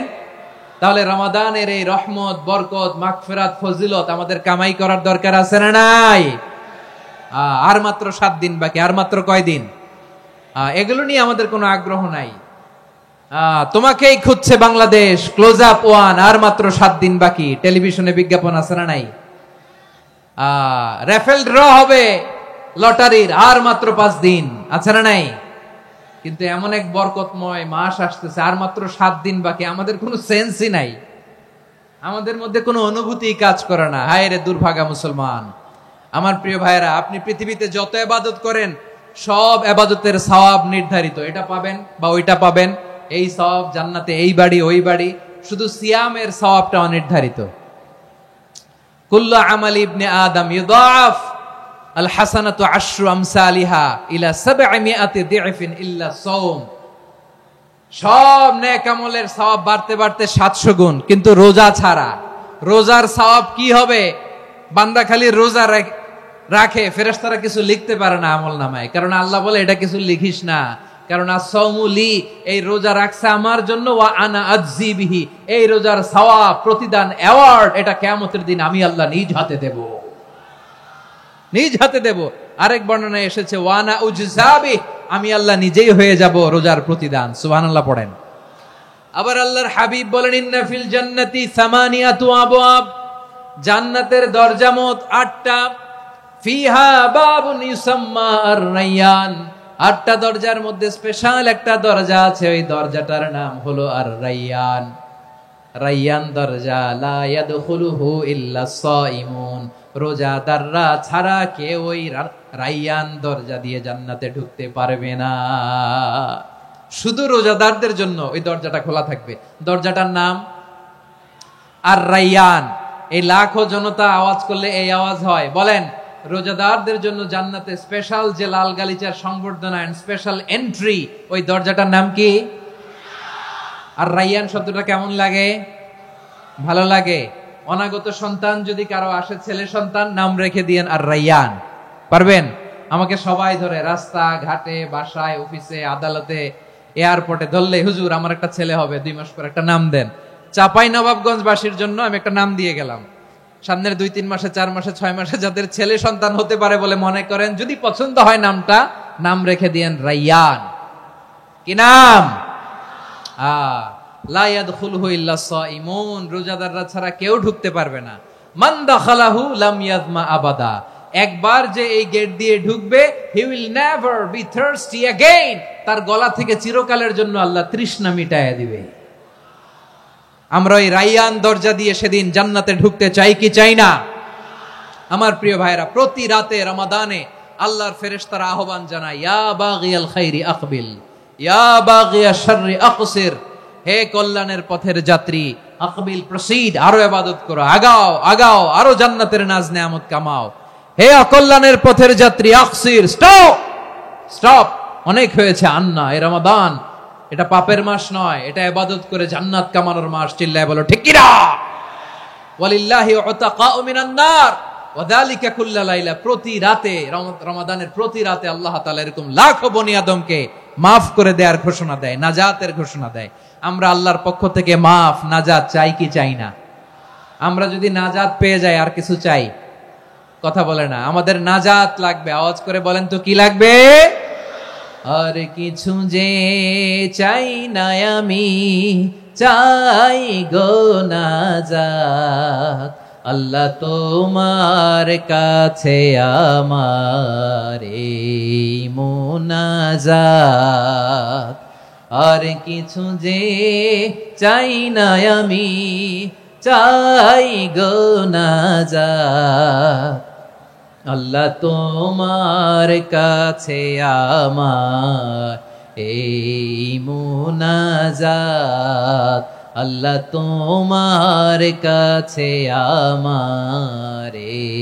তাহলে রমাদানের এই রহমত, বরকত, মাগফিরাত, ফজিলত আমাদের কামাই করার দরকার আছে না নাই? আর মাত্র 7 দিন বাকি। আর মাত্র কয় দিন? এগুলো নিয়ে আমাদের কোনো আগ্রহ নাই। তোমাকেই খুঁজছে বাংলাদেশ, ক্লোজ আপ 1, আর মাত্র 7 দিন বাকি। টেলিভিশনে বিজ্ঞাপন আছে না নাই? রেফেল ড্র হবে লটারির, আর মাত্র 5 দিন আছে না নাই? কিন্তু এমন এক বরকতময় মাস আসতেছে, আর মাত্র 7 দিন বাকি। আমাদের কোনো সেন্সই নাই, আমাদের মধ্যে কোনো অনুভূতি কাজ করে না। হায় রে দুর্ভাগা মুসলমান। আমার প্রিয় ভাইরা, আপনি পৃথিবীতে যত ইবাদত করেন সব ইবাদতের সওয়াব নির্ধারিত। এটা পাবেন বা ওইটা পাবেন, এই সওয়াব জান্নাতে, এই বাড়ি ওই বাড়ি। শুধু সিয়ামের সওয়াবটা অনির্ধারিত। কুল্লু আমালি ইবনে আদম ইউদাফ আল হাসানাতু আশরু আমসালিহা ইলা 700 দিফিন ইল্লা সাওম। সব নেক আমলের সওয়াব বাড়তে বাড়তে 700 গুণ, কিন্তু রোজা ছাড়া। রোজার সওয়াব কি হবে? বান্দা খালি রোজা রাখে, ফেরেশতারা কিছু লিখতে পারে না আমল নামায়, কারণ আল্লাহ বলে এটা কিছু লিখিস না, কারণ as-সাওমু লি, এই রোজা রাখছে আমার জন্য, ওয়া আনা আজজি বিহি, এই রোজার সওয়াব, প্রতিদান, অ্যাওয়ার্ড এটা কিয়ামতের দিন আমি আল্লাহ নিজ হাতে দেব, নিজ হাতে দেব। আরেক বর্ণনায় এসেছে ওয়ানা উজজাবি, আমি আল্লাহ নিজেই হয়ে যাব রোজার প্রতিদান। সুবহানাল্লাহ পড়েন। আবার আল্লাহর হাবিব বলেন, ইন্না ফিল জান্নাতি 8 আবওয়াব, জান্নাতের দরজা মোট 8টা। ফিহা বাবুন ইউসাম্মা আর-রায়্যান, 8টা দরজার মধ্যে স্পেশাল একটা দরজা আছে, ওই দরজাটার নাম হলো আর-রায়্যান। রায়্যান দরজা, লা ইয়াদখুলুহু ইল্লা সাইমুন, রোজাদাররা ছাড়া কেউ ওই রায়্যান দরজা দিয়ে জান্নাতে ঢুকতে পারবে না। শুধু রোজাদারদের জন্য ওই দরজাটা খোলা থাকবে। দরজাটার নাম আর-রায়্যান। এই লাখো জনতা আওয়াজ করলে এই আওয়াজ হয়। বলেন, রোজাদারদের জন্য জান্নাতে স্পেশাল যে লাল গালিচার সংবর্ধনা এন্ড স্পেশাল এন্ট্রি, ওই দরজাটার নাম কি? আর রায়্যান শব্দটা কেমন লাগে? ভালো লাগে। অনাগত সন্তান যদি কারো আসে, ছেলে সন্তান, নাম রেখে দিয়েন আর রায়্যান। পারবেন? আমাকে সবাই ধরে রাস্তা ঘাটে, বাসায়, অফিসে, আদালতে, এয়ারপোর্টে ধরলে, হুজুর আমার একটা ছেলে হবে 2 মাস পর, একটা নাম দেন। চাপাই নবাবগঞ্জ বাসীর জন্য আমি একটা নাম দিয়ে গেলাম। সামনের 2-3 মাসে, 4 মাসে, 6 মাসে যাদের ছেলে সন্তান হতে পারে বলে মনে করেন, যদি পছন্দ হয় নামটা, নাম রেখে দিয়েন রায়্যান। কি নাম? লা ইয়াদখুলুহু ইল্লা সাইমুন, রোজাদাররা ছাড়া কেউ ঢুকতে পারবে না। মান দাখালাহু লাম ইয়াযমা আবাদা, একবার যে এই গেট দিয়ে ঢুকবে, he will never be thirsty again, তার গলা থেকে চিরকালের জন্য আল্লাহ তৃষ্ণা মিটায়া দিবে। আমরা ওই রায়্যান দরজা দিয়ে সেদিন জান্নাতে ঢুকতে চাই কি চাই না? আমার প্রিয় ভাইরা, প্রতি রাতে রমাদানে আল্লাহর ফেরেশতারা আহ্বান জানায়, ইয়া বাগিয়াল খাইরি আকবিল, ইয়া বাগিয়াশ শাররি আকসির, হে কল্যাণের পথের যাত্রী, আকবিল, প্রসিড, আরো ইবাদত করো, আগাও আগাও, আরো জান্নাতের নাজ নেয়ামত কামাও। হে অকল্যাণের পথের যাত্রী, আকসির, স্টপ স্টপ, অনেক হয়েছে। আন্না, এই রমাদান এটা পাপের মাস নয়, এটা ইবাদত করে জান্নাত কামানোর মাস। চিল্লায় বলো ঠিক কি না? ওয়ালিল্লাহি উতাকাউ মিনান নার ওয়া যালিকা কুল্লা লাইলা, প্রতি রাতে, রমাদানের প্রতি রাতে আল্লাহ তাআলা এরকম লাখো বনি আদমকে মাফ করে দেওয়ার ঘোষণা দেয়, নাজাতের ঘোষণা দেয়। আমরা আল্লাহর পক্ষ থেকে মাফ নাজাত চাই কি চাই না? আমরা যদি নাজাত পেয়ে যাই আর কিছু চাই? কথা বলে না। আমাদের নাজাত লাগবে। আওয়াজ করে বলেন তো কি লাগবে? আর কিছু যে চাই না আমি, চাই গো নাজাত। আল্লাহ তোমার কাছে আমার এই মুনাজাত। আর কিছু যে চাই না আমি, চাই গো নাজাত। আল্লাহ তোমার কাছে আমার এই মুনাজাত। আল্লাহ তোমার কাছে আমার এই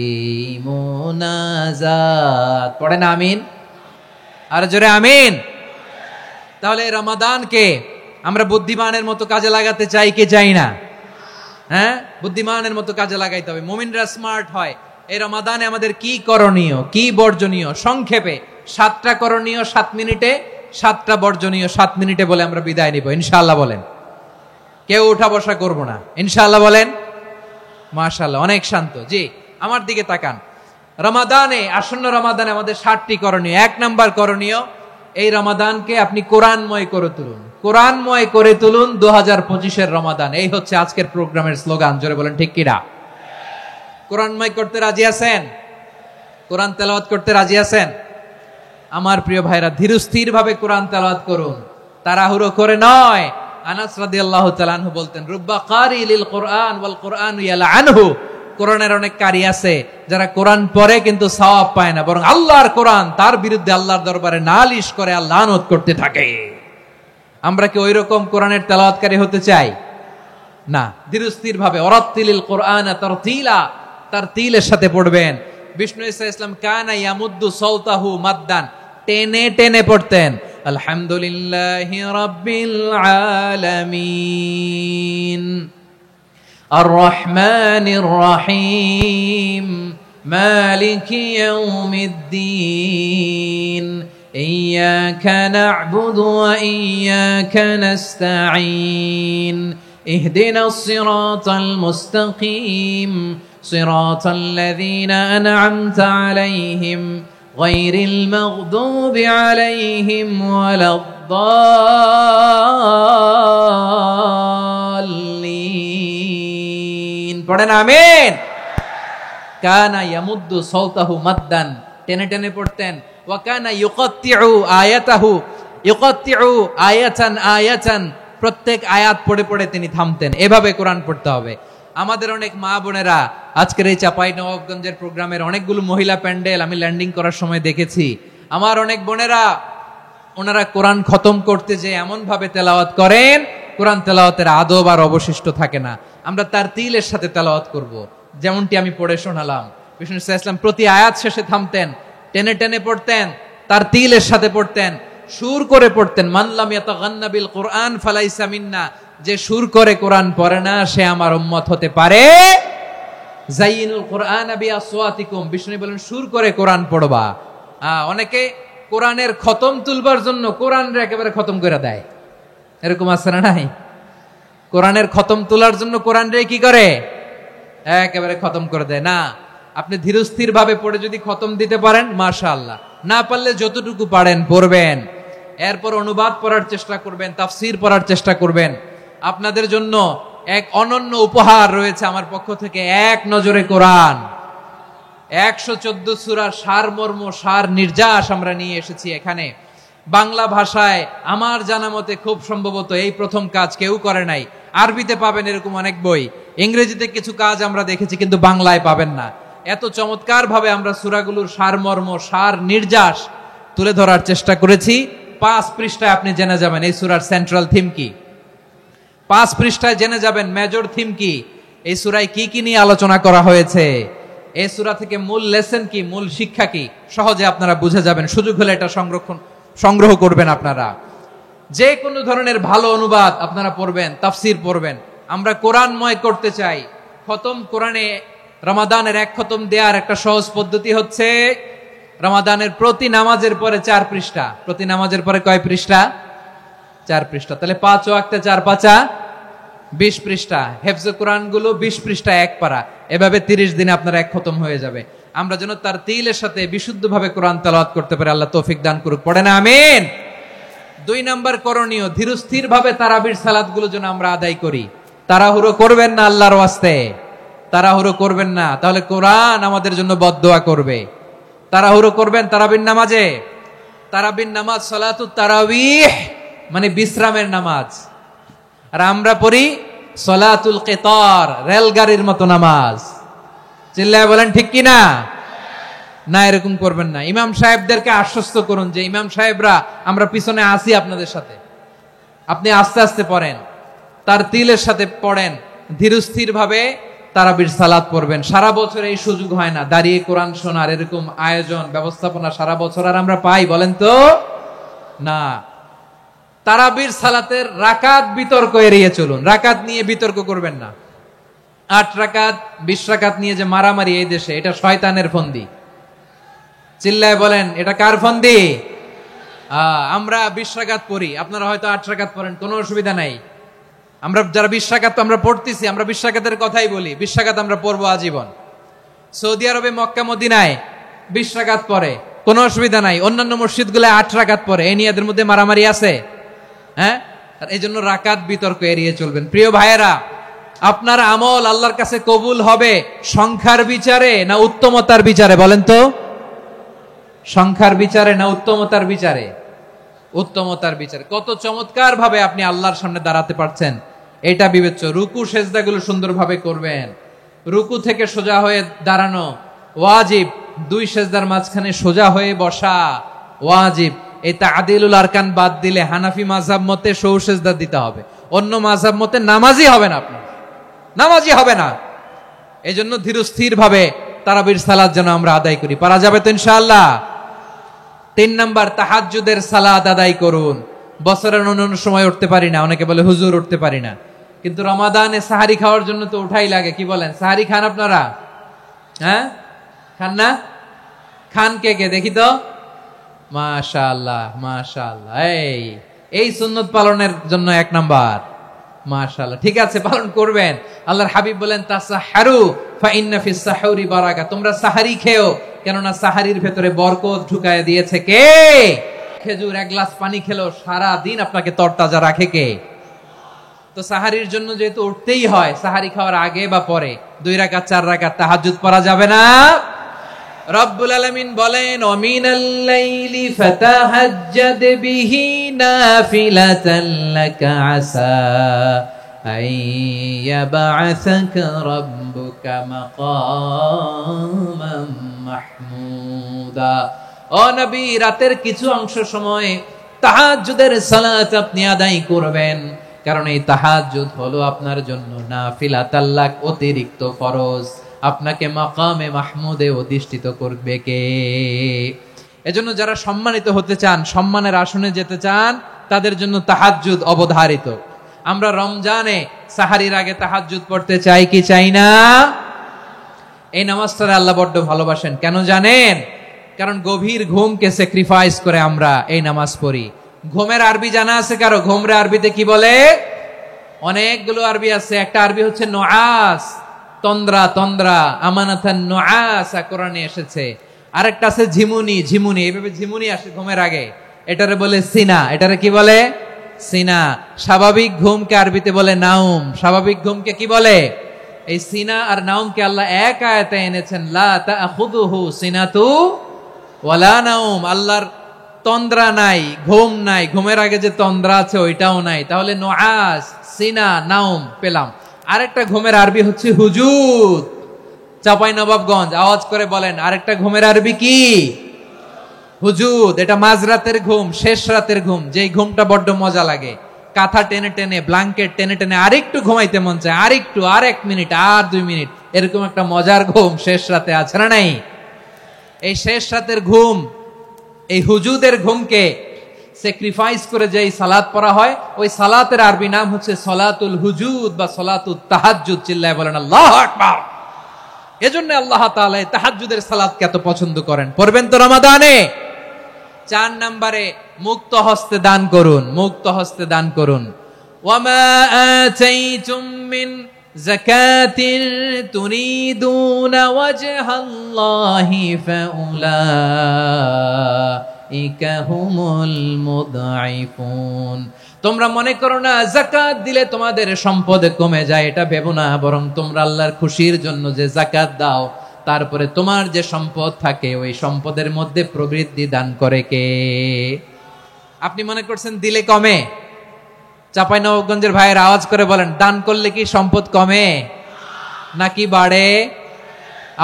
মুনাজাত। পড়েন আমিন। আর জোরে আমিন। তাহলে রমাদানকে আমরা বুদ্ধিমানের মতো কাজে লাগাতে চাই কি চাই না? হ্যাঁ, বুদ্ধিমানের মতো কাজে লাগাইতে হবে। মুমিনরা স্মার্ট হয়। এই রমাদানে আমাদের কি করণীয়, কি বর্জনীয়? সংক্ষেপে 7টা করণীয় 7 মিনিটে, 7টা বর্জনীয় 7 মিনিটে বলে আমরা বিদায় নিব ইনশাআল্লাহ। বলেন, কেউ উঠা বসা করব না ইনশাআল্লাহ। বলেন মাশাআল্লাহ, অনেক শান্ত। জি, আমার দিকে তাকান। রমাদানে, আসন্ন রমাদানে আমাদের 7টি করণীয়। 1 নাম্বার করণীয়, এই রমাদানকে আপনি কোরআনময় করে তুলুন। কোরআনময় করে তুলুন 2025-এর রমাদান। এই হচ্ছে আজকের প্রোগ্রামের স্লোগান। জোরে বলেন ঠিক কিনা? কোরআনময় করতে রাজি আছেন? কোরআন তেলাওয়াত করতে রাজি আছেন? আমার প্রিয় ভাইরা, ধীরস্থির ভাবে কোরআন তেলাওয়াত করুন, তাড়াহুড়ো করে নয়। আনাস রাদিয়াল্লাহু তাআলা আনহু বলতেন, রুব্বা কারি লিল কোরআন ওয়াল কোরআন ইয়ালআনহু। কোরআনের অনেক কারি আছে যারা কোরআন পড়ে কিন্তু সওয়াব পায় না, বরং আল্লাহর কোরআন তার বিরুদ্ধে আল্লাহর দরবারে নালিশ করে আর লানত করতে থাকে। আমরা কি ওইরকম কোরআনের তেলাওয়াতকারী হতে চাই? না। ধীরস্থির ভাবে ওয়ারাত্তিলিল কোরআন তারতিলা, তারতিলের সাথে পড়বেন। বিষ্ণু ঈসা ইসলাম কানা ইয়ামুদ্দু সাওতাহু মাদ্দান, টেনে টেনে পড়তেন। আলহামদুলিল্লাহি রাব্বিল আলামিন আর রহমানির রহিম মালিকি ইয়াউমিদ্দিন ইয়্যাকা না'বুদু ওয়া ইয়্যাকা নাস্তাঈন ইহদিনাস সিরাতাল মুস্তাকিম সিরাতাল লাযীনা আন'আমতা আলাইহিম গায়রিল মাগদুবি আলাইহিম ওয়ালাদ-দাল্লিন। পড়েন আমিন। কানা ইয়ামুদ্দু সাওতাহু মাদ্দান, টেনে টেনে পড়তেন। ওয়া কানা ইউকাত্তিউ আয়াতাহু, ইউকাত্তিউ আয়াতান আয়াতান, প্রত্যেক আয়াত পড়ে পড়ে তিনি থামতেন। এভাবে কোরআন পড়তে হবে। আমাদের অনেক মা বোনেরা, আজকের এই চাঁপাইনবাবগঞ্জের প্রোগ্রামের অনেকগুলো মহিলা প্যান্ডেল আমি ল্যান্ডিং করার সময় দেখেছি। আমার অনেক বোনেরা, ওনারা কোরআন খতম করতে যে এমন ভাবে তেলাওয়াত করেন, কোরআন তেলাওয়াতের আদব আর অবশিষ্ট থাকে না। আমরা তার তিলের সাথে তেলাওয়াত করব, যেমনটি আমি পড়ে শোনালাম। বিষ্ণু ইসলাম প্রতি আয়াত শেষে থামতেন, টেনে টেনে পড়তেন, তার তিলের সাথে পড়তেন, সুর করে পড়তেন। মান লাম ইয়াতাগান্না বিল কোরআন ফালাইসা মিন্না, যে সুর করে কোরআন পড়ে না সে আমার উম্মত হতে পারে। যাইনুল কোরআন বিআসওয়াতিকুম, বিষ্ণু বলেন সুর করে কোরআন পড়বা। অনেকে কোরআনের খতম তুলবার জন্য কোরআনরে একেবারে খতম করে দেয়, এরকম আছে না নাই? কোরআনের খতম তোলার জন্য কোরআনরে কি করে? একেবারে খতম করে দেয়। না, আপনি ধীরস্থির ভাবে পড়ে যদি খতম দিতে পারেন মাশাআল্লাহ, না পারলে যতটুকু পারেন পড়বেন। এরপর অনুবাদ পড়ার চেষ্টা করবেন, তাফসীর পড়ার চেষ্টা করবেন। আপনাদের জন্য এক অনন্য উপহার রয়েছে আমার পক্ষ থেকে, এক নজরে কোরআন। 114 সূরার সারমর্ম, সার নির্যাস আমরা নিয়ে এসেছি এখানে। বাংলা ভাষায় আমার জানা মতে খুব সম্ভবত এই প্রথম কাজ কেউ করে নাই। আরবিতে পাবেন এরকম অনেক বই, ইংরেজিতে কিছু কাজ আমরা দেখেছি, কিন্তু বাংলায় পাবেন না। এত চমৎকার ভাবে আমরা সূরাগুলোর সারমর্ম, সার নির্যাস তুলে ধরার চেষ্টা করেছি। 5 পৃষ্ঠায় আপনি জেনে যাবেন এই সূরার সেন্ট্রাল থিম কি। 5 পৃষ্ঠায় জেনে যাবেন মেজর থিম কি, এই সূরায় কি কি নিয়ে আলোচনা করা হয়েছে, এই সূরা থেকে মূল লেসন কি, মূল শিক্ষা কি, সহজে আপনারা বুঝে যাবেন। সুযোগ হলে এটা সংগ্রহ করবেন। আপনারা যে কোনো ধরনের ভালো অনুবাদ আপনারা পড়বেন, তাফসীর পড়বেন। আমরা কোরআনময় করতে চাই। খতম কোরআনে রমাদানের 1 খতম দেওয়ার একটা সহজ পদ্ধতি হচ্ছে, রমাদানের প্রতি নামাজের পরে 4 পৃষ্ঠা। প্রতি নামাজের পরে কয় পৃষ্ঠা? 4 পৃষ্ঠা, তাহলে 5 ওয়াক্তে 4 পাঁচা 20 পৃষ্ঠা। হেফজে কোরআন গুলো 20 পৃষ্ঠা 1 পারা, এভাবে 30 দিনে আপনার 1 খতম হয়ে যাবে। আমরা যেন তার তিলের সাথে বিশুদ্ধভাবে কোরআন তেলাওয়াত করতে পারি, আল্লাহ তৌফিক দান করুক। পড়ে না আমিন। 2 নাম্বার করণীয়, ধীরস্থির ভাবে তারাবির সালাত গুলো যেন আমরা আদায় করি। তাড়াহুড়ো করবেন না, আল্লাহর ওয়াস্তে তাড়াহুড়ো করবেন না, তাহলে কোরআন আমাদের জন্য বদদোয়া করবে। তাড়াহুড়ো করবেন তারাবির নামাজে। তারাবির নামাজ সালাতুত তারাবিহ মানে বিশ্রামের নামাজ, আর আমরা পড়ি সালাতুল কিতার, রেলগাড়ির মতো নামাজ। চিল্লায় বলেন ঠিক কি না? না, এরকম করবেন না। ইমাম সাহেবদেরকে আশ্বস্ত করুন যে ইমাম সাহেবরা আমরা পিছনে আসি আপনাদের সাথে, আপনি আস্তে আস্তে পড়েন, তার তিলের সাথে পড়েন, ধীরস্থির ভাবে তারাবির সালাত পড়বেন। সারা বছর এই সুযোগ হয় না, দাঁড়িয়ে কোরআন শোনার এরকম আয়োজন ব্যবস্থাপনা সারা বছর আর আমরা পাই বলেন তো না। তারাবির সালাতের রাকাত বিতর্ক এড়িয়ে চলুন, রাকাত নিয়ে বিতর্ক করবেন না। 8 রাকাত 20 রাকাত নিয়ে যে মারামারি এই দেশে, এটা শয়তানের ফন্দি। চিল্লায় বলেন এটা কার ফন্দি? আমরা 20 রাকাত পড়ি, আপনারা হয়তো 8 রাকাত পড়েন, কোনো অসুবিধা নাই। আমরা যারা 20 রাকাত আমরা পড়তেছি, আমরা 20 রাকাতের কথাই বলি, 20 রাকাত আমরা পড়বো আজীবন। সৌদি আরবে মক্কা মদিনায় 20 রাকাত পড়ে, কোনো অসুবিধা নাই। অন্যান্য মসজিদ গুলো 8 রাকাত পড়ে, এই নিয়ে এদের মধ্যে মারামারি আছে? হ্যাঁ, এই জন্য রাকাত বিতর্ক এড়িয়ে চলবেন। প্রিয় ভাইয়েরা, আপনার আমল আল্লাহর কাছে কবুল হবে সংখ্যার বিচারে না উত্তমতার বিচারে? বলেন তো, সংখ্যার বিচারে না উত্তমতার বিচারে? উত্তমতার বিচারে। কত চমৎকার ভাবে আপনি আল্লাহর সামনে দাঁড়াতে পারছেন এটা বিবেচ্য। রুকু সেজদাগুলো সুন্দরভাবে করবেন, রুকু থেকে সোজা হয়ে দাঁড়ানো ওয়াজিব, 2 সেজদার মাঝখানে সোজা হয়ে বসা ওয়াজিব। এই তা'দিলুল আরকান বাদ দিলে হানাফি মাযহাব মতে সৌ সেজদা দিতে হবে, অন্য মাযহাব মতে নামাজই হবে না, আপনি নামাজই হবে না। এজন্য ধীরস্থির ভাবে তারাবির সালাত যেন আমরা আদায় করি। পারা যাবে তো ইনশাআল্লাহ? 3 নাম্বার, তাহাজ্জুদের সালাত আদায় করুন। বছরের অন্যান্য সময় উঠতে পারি না, অনেকে বলে হুজুর উঠতে পারি না, কিন্তু রমাদানে সাহারি খাওয়ার জন্য তো উঠাই লাগে। কি বলেন, সাহারি খান আপনারা? হ্যাঁ, খান না? খান কে কে দেখি তো? মাশাআল্লাহ মাশাআল্লাহ, এই সুন্নত পালনের জন্য 1 নাম্বার। মাশাআল্লাহ, ঠিক আছে, পালন করবেন। আল্লাহর হাবিব বলেন তাসাহহারু ফা ইন্না ফিস সাহুরি বারাকা, তোমরা সাহারি খেও, কেননা সাহারির ভেতরে বরকত ঢুকায় দিয়েছে কে? খেজুর 1 গ্লাস পানি খেলো সারা দিন আপনাকে তরতাজা রাখে কে? তো সাহারির জন্য যেহেতু উঠতেই হয়, সাহারি খাওয়ার আগে বা পরে 2 রাকাত 4 রাকাত তাহাজ্জুদ পড়া যাবে না? রব্বুল আলামিন বলেন ওয়ামিনাল লাইলি ফাতাহাজ্জাদ বিহি নাফিলাতান লাকা আসা আইয়াবআসাকা রাব্বুকা মাকামান মাহমুদা। ও নবী, রাতের কিছু অংশ সময় তাহাজ্জুদের সালাত আপনি আদায় করবেন, কারণ এই তাহাজ্জুদ হলো আপনার জন্য নাফিলাতাল লাক, অতিরিক্ত ফরজ। আপনাকে মাকামে মাহমুদে অধিষ্ঠিত করবে কে? এজন্য যারা সম্মানিত হতে চান, সম্মানের আসনে যেতে চান, তাদের জন্য তাহাজ্জুদ অবধারিত। আমরা রমজানে সাহারির আগে তাহাজ্জুদ পড়তে চাই কি চাই না? এই নামাজটা আল্লাহ বড্ড ভালোবাসেন, কেন জানেন? কারণ গভীর ঘুমকে স্যাক্রিফাইস করে আমরা এই নামাজ পড়ি। ঘুমের আরবি জানা আছে কারো? ঘুমরে আরবিতে কি বলে? অনেকগুলো আরবি আছে। একটা আরবি হচ্ছে নুআস, তন্দ্রা, তন্দ্রা, আমানাতান নুআসা কোরআনে এসেছে। আরেকটা আছে ঝিমুনি, ঝিমুনি, এইভাবে ঝিমুনি আসে ঘুমের আগে, এটারে বলে সিনা। এটারে কি বলে? সিনা। স্বাভাবিক ঘুমকে আরবিতে বলে নাউম। স্বাভাবিক ঘুমকে কি বলে? এই সিনা আর নাউমকে আল্লাহ এক আয়াতে এনেছেন, লা তাখুযুহু সিনাতু ওয়ালা নাউম। আল্লাহর তন্দ্রা নাই, ঘুম নাই, ঘুমের আগে যে তন্দ্রা আছে ওইটাও নাই। তাহলে নুআস, সিনা, নাউম পেলাম। আরেকটা ঘুমের আরবি হচ্ছে হুজুদ। চাঁপাইনবাবগঞ্জ আওয়াজ করে বলেন, আরেকটা ঘুমের আরবি কি? হুজুদ। এটা মাঝরাতের ঘুম, শেষ রাতের ঘুম, যেই ঘুমটা বড্ড মজা লাগে। কাঁথা টেনে টেনে, ব্ল্যাঙ্কেট টেনে টেনে আরেকটু ঘুমাইতে মন চায়, আরেকটু, আর 1 মিনিট, আর 2 মিনিট, এরকম একটা মজার ঘুম শেষ রাতে আছে না নাই? এই শেষ রাতের ঘুম, এই হুজুদের ঘুমকে স্যাক্রিফাইস করে যেই সালাত পড়া হয়, ওই সালাতের আরবি নাম হচ্ছে সলাতুল হুজুদ বা সলাতুত তাহাজ্জুদ। চিল্লায় বলেন আল্লাহু আকবার। এজন্য আল্লাহ তাআলা এই তাহাজ্জুদের সালাতকে এত পছন্দ করেন। পড়বেন তো রমাদানে? 4 নম্বরে মুক্ত হস্তে দান করুন, মুক্ত হস্তে দান করুন। ওয়ামা আতাইতুম মিন যাকাতিন তুরিদুনা ওয়াজহাল্লাহি ফাউলাইকা হুমুল মুদঈফুন। তোমরা মনে করো না যাকাত দিলে তোমাদের সম্পদ কমে যায়, এটা ভেবো না, বরং তোমরা আল্লাহর খুশির জন্য যে যাকাত দাও, তারপরে তোমার যে সম্পদ থাকে ওই সম্পদের মধ্যে প্রবৃদ্ধি দান করে কে? আপনি মনে করছেন দিলে কমে? চাঁপাইনবাবগঞ্জের ভাইয়ের আওয়াজ করে বলেন, দান করলে কি সম্পদ কমে নাকি বাড়ে?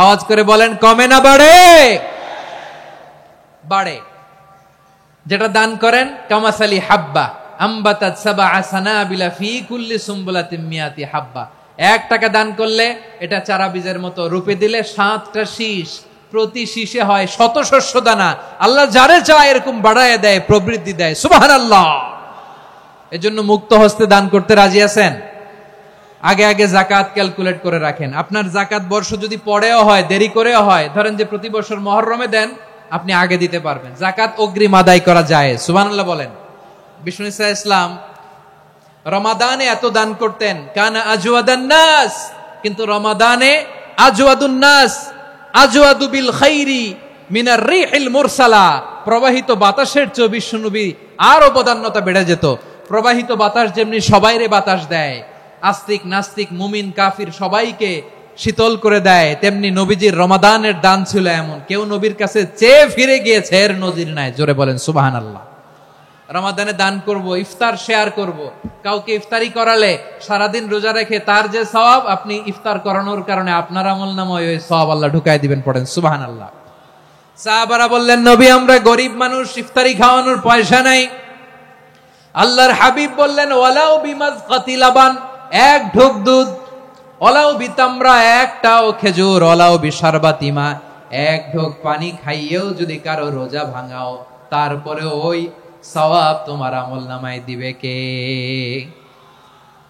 আওয়াজ করে বলেন, কমে না বাড়ে? বাড়ে। যেটা দান করেন, কামাসালি হাব্বা আম্বাতাত সাবআ সানাবিলা ফি কুল্লি সুমবুলাতিন মিয়াতি হাব্বা। 1 টাকা দান করলে এটা চারা বীজের মতো, রূপে দিলে 7টা শীষ, প্রতি শীষে হয় 100 শস্য দানা। আল্লাহ যারে চায় এরকম বাড়ায় দেয়, প্রবৃদ্ধি দেয়। সুবহানাল্লাহ। এজন্য মুক্ত হস্তে দান করতে রাজি আছেন? আগে আগে যাকাত ক্যালকুলেট করে রাখেন। আপনার যাকাত বর্ষ যদি পরেও হয়, দেরি করেও হয়, ধরেন যে প্রতি বছর মুহররমে দেন, আপনি আগে দিতে পারবেন। যাকাত অগ্রিম আদায় করা যায়। সুবহানাল্লাহ বলেন। বিষ্ণু ঈসা ইসলাম রমাদানে এত দান করতেন, কানা আজওয়াদান নাস, কিন্তু রমাদানে আজওয়াদুন নাস আজওয়াদু বিল খাইরি মিনার রিহিল মুরসালা। প্রবাহিত বাতাসের চেয়ে বিশ্বনবী আরো বদান্যতা বেড়ে যেত। প্রবাহিত বাতাস যেমনি সবাইরে বাতাস দেয়, আস্তিক নাস্তিক মুমিন কাফির সবাইকে শীতল করে দেয়, তেমনি নবীজির রমাদানের দান ছিল এমন, কেউ নবীর কাছে চেয়ে ফিরে গিয়েছে এর নজির নাই। জোরে বলেন সুবহানাল্লাহ। রমাদানে দান করব, ইফতার শেয়ার করব। কাউকে ইফতারি করালে সারাদিন রোজা রেখে তার যে সওয়াব, আপনি ইফতার করানোর কারণে আপনার আমলনামায় ওই সওয়াব আল্লাহ ঢুকাই দিবেন। পড়েন সুবহানাল্লাহ। সাহাবারা বললেন, নবী আমরা গরিব মানুষ, ইফতারি খাওয়ানোর পয়সা নাই। আল্লাহর হাবিব বললেন, ওয়ালাউ বিমাজকাতি লাবান, 1 ঢোক দুধ, ওয়ালাউ বিতামরা, 1টাও খেজুর, ওয়ালাউ বিশারবাতিমা, 1 ঢোক পানি খাইয়েও যদি কারো রোজা ভাঙাও, তারপরে ওই সওয়াব তোমার আমলনামায় দিবে কে?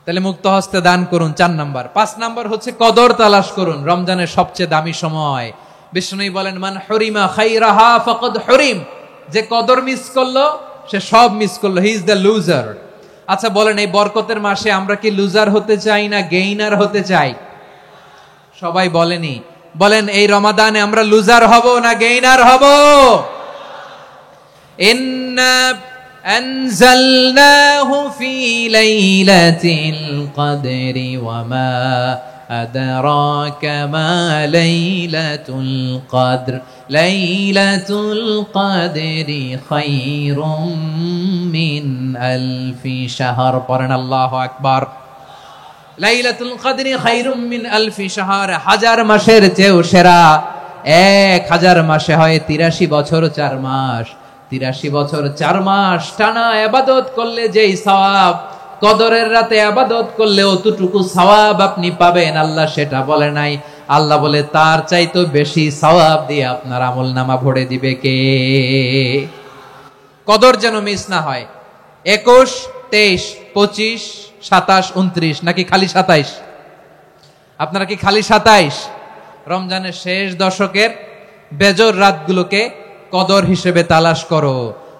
তাহলে মুক্ত হস্তে দান করুন, 4 নাম্বার। 5 নাম্বার হচ্ছে কদর তালাশ করুন। রমজানের সবচেয়ে দামি সময়। বিষ্ণু বলেন, মান হুরিমা খাইরাহা ফাকাদ হুরিম, যে কদর মিস করলো সে সব মিস করলো, হি ইজ দ্য লুজার। আচ্ছা বলেন, এই বরকতের মাসে আমরা কি লুজার হতে চাই না গেইনার হতে চাই? সবাই বলেনি, বলেন এই রমাদানে আমরা লুজার হব না গেইনার হব? ইন্না আনজালনাহু ফি লাইলাতিল কদরি ওয়া মা আদরাকা মা লাইলাতুল কদর লাইলাতুল কদরি খায়রুম মিন আলফি শাহর। পড়েন আল্লাহু আকবার। লাইলাতুল কদরি খায়রুম মিন আলফি শাহর, 1000 মাসের চেয়েও সেরা। 1000 মাসে হয় 83 বছর 4 মাস। 83 বছর 4 মাস টানা ইবাদত করলে যেই সওয়াব, কদরের রাতে ইবাদত করলে অতটুকু সওয়াব আপনি পাবেন, আল্লাহ সেটা বলে নাই। আল্লাহ বলে তার চাইতে বেশি সওয়াব দিয়ে আপনার আমলনামা ভরে দিবে কে? কদর যেন মিস না হয়। 21, 23, 25, 27, 29 নাকি খালি 27? আপনারা কি খালি 27? রমজানের শেষ দশকের বেজর রাতগুলোকে কদর হিসেবে তালাশ করো।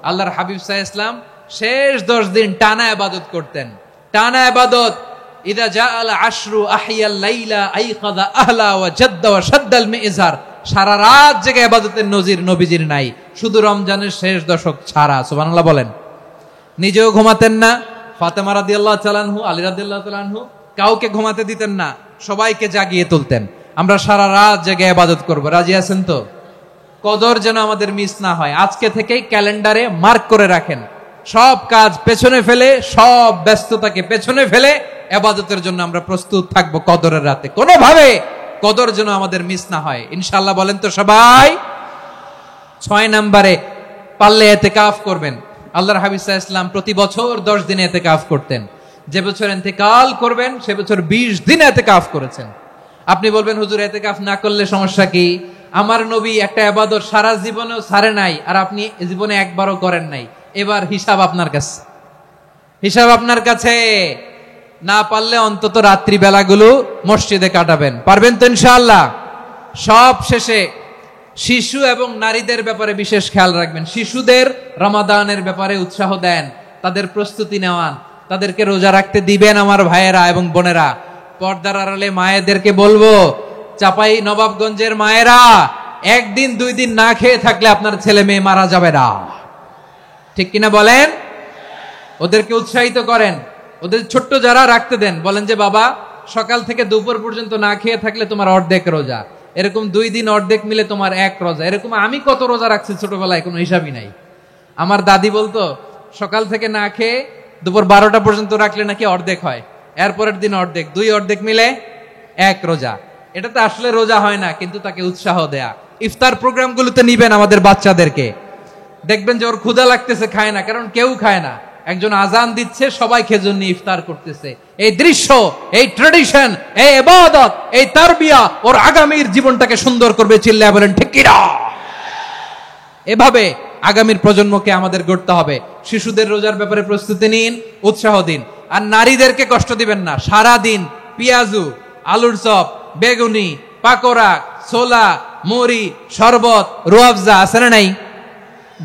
আল্লাহর হাবিব সাল্লাল্লাহু আলাইহি ওয়াসাল্লাম শেষ 10 দিন টানা ইবাদত করতেন, টানা ইবাদত। ইদা জাআল আশরু আহিয়াল লাইলা আইকাযা আহলা ওয়া জাদ্দা ওয়া শাদ্দাল মিজার। সারা রাত জেগে ইবাদতের নজির নবীজির নাই, শুধু রমজানের শেষ দশক ছাড়া। সুবহানাল্লাহ বলেন। নিজেও ঘুমাতেন না। ফাতেমা রাদিয়াল্লাহু তাআলা আনহু, আলী রাদিয়াল্লাহু তাআলা আনহু কাউকে ঘুমাতে দিতেন না, সবাইকে জাগিয়ে তুলতেন। আমরা সারা রাত জেগে ইবাদত করব। রাজি আছেন তো? কদর যেন আমাদের মিস না হয়। আজকে থেকেই ক্যালেন্ডারে মার্ক করে রাখেন। সব কাজ পেছনে ফেলে, সব ব্যস্ততাকে পেছনে ফেলে ইবাদতের জন্য আমরা প্রস্তুত থাকবো কদরের রাতে। কোনোভাবে কদর যেন আমাদের মিস না হয়, ইনশাআল্লাহ। বলেন তো সবাই। 6 নম্বরে পারলে ইতিকাফ করবেন। আল্লাহর হাবিব সাল্লাল্লাহু আলাইহি ওয়াসাল্লাম প্রতি বছর 10 দিন ইতিকাফ করতেন। যে বছর ইন্তেকাল করবেন সে বছর 20 দিন ইতিকাফ করেছেন। আপনি বলবেন, হুজুর ইতিকাফ না করলে সমস্যা কি? আমার নবী একটা ইবাদত সারা জীবনেও ছাড়ে নাই, আর আপনি জীবনে একবারও করেন নাই। এবার হিসাব আপনার কাছে, হিসাব আপনার কাছে। না পারলে অন্তত রাত্রি বেলাগুলো মসজিদে কাটাবেন। পারবেন তো ইনশাআল্লাহ? সব শেষে শিশু এবং নারীদের ব্যাপারে বিশেষ খেয়াল রাখবেন। শিশুদের রমাদানের ব্যাপারে উৎসাহ দেন, তাদের প্রস্তুতি নেওয়ান, তাদেরকে রোজা রাখতে দিবেন। আমার ভাইয়েরা এবং বোনেরা, পর্দার আড়ালে মায়েদেরকে বলবো, চাপাই নবাবগঞ্জের মায়েরা, একদিন 2 দিন না খেয়ে থাকলে আপনার ছেলে মেয়ে মারা যাবে না, ঠিক কিনা বলেন? ওদেরকে উৎসাহিত করেন, ওদের ছোট্ট যারা রাখতে দেন, বলেন যে বাবা সকাল থেকে দুপুর পর্যন্ত না খেয়ে থাকলে তোমার অর্ধেক রোজা, এরকম 2 দিন অর্ধেক মিলে তোমার 1 রোজা। এরকম আমি কত রোজা রাখছি ছোটবেলায় কোনো হিসাবই নাই। আমার দাদি বলতো সকাল থেকে না খেয়ে দুপুর 12টা পর্যন্ত রাখলে নাকি অর্ধেক হয়, এরপরের দিন অর্ধেক, 2 অর্ধেক মিলে 1 রোজা। এটা তো আসলে রোজা হয় না, কিন্তু তাকে উৎসাহ দেয়া। ইফতার প্রোগ্রামগুলোতে নিবেন আমাদের বাচ্চাদেরকে, দেখবেন যে ওর ক্ষুধা লাগতেছে, খায় না, কারণ কেউ খায় না, একজন আজান দিচ্ছে, সবাই খেজুর নিয়ে ইফতার করতেছে। এই দৃশ্য, এই ট্র্যাডিশন, এই ইবাদত, এই তারবিয়া ওর আগামীর জীবনটাকে সুন্দর করবে। চিল্লায় বলেন ঠিক কিনা? এভাবে আগামীর প্রজন্মকে আমাদের গড়তে হবে। শিশুদের রোজার ব্যাপারে প্রস্তুতি নিন, উৎসাহ দিন। আর নারীদেরকে কষ্ট দিবেন না। সারা দিন পেঁয়াজু, আলুর চপ, বেগুনি, পাকোড়া, ছোলা, মুড়ি, শরবত, রুয়াবজা আছে না নাই,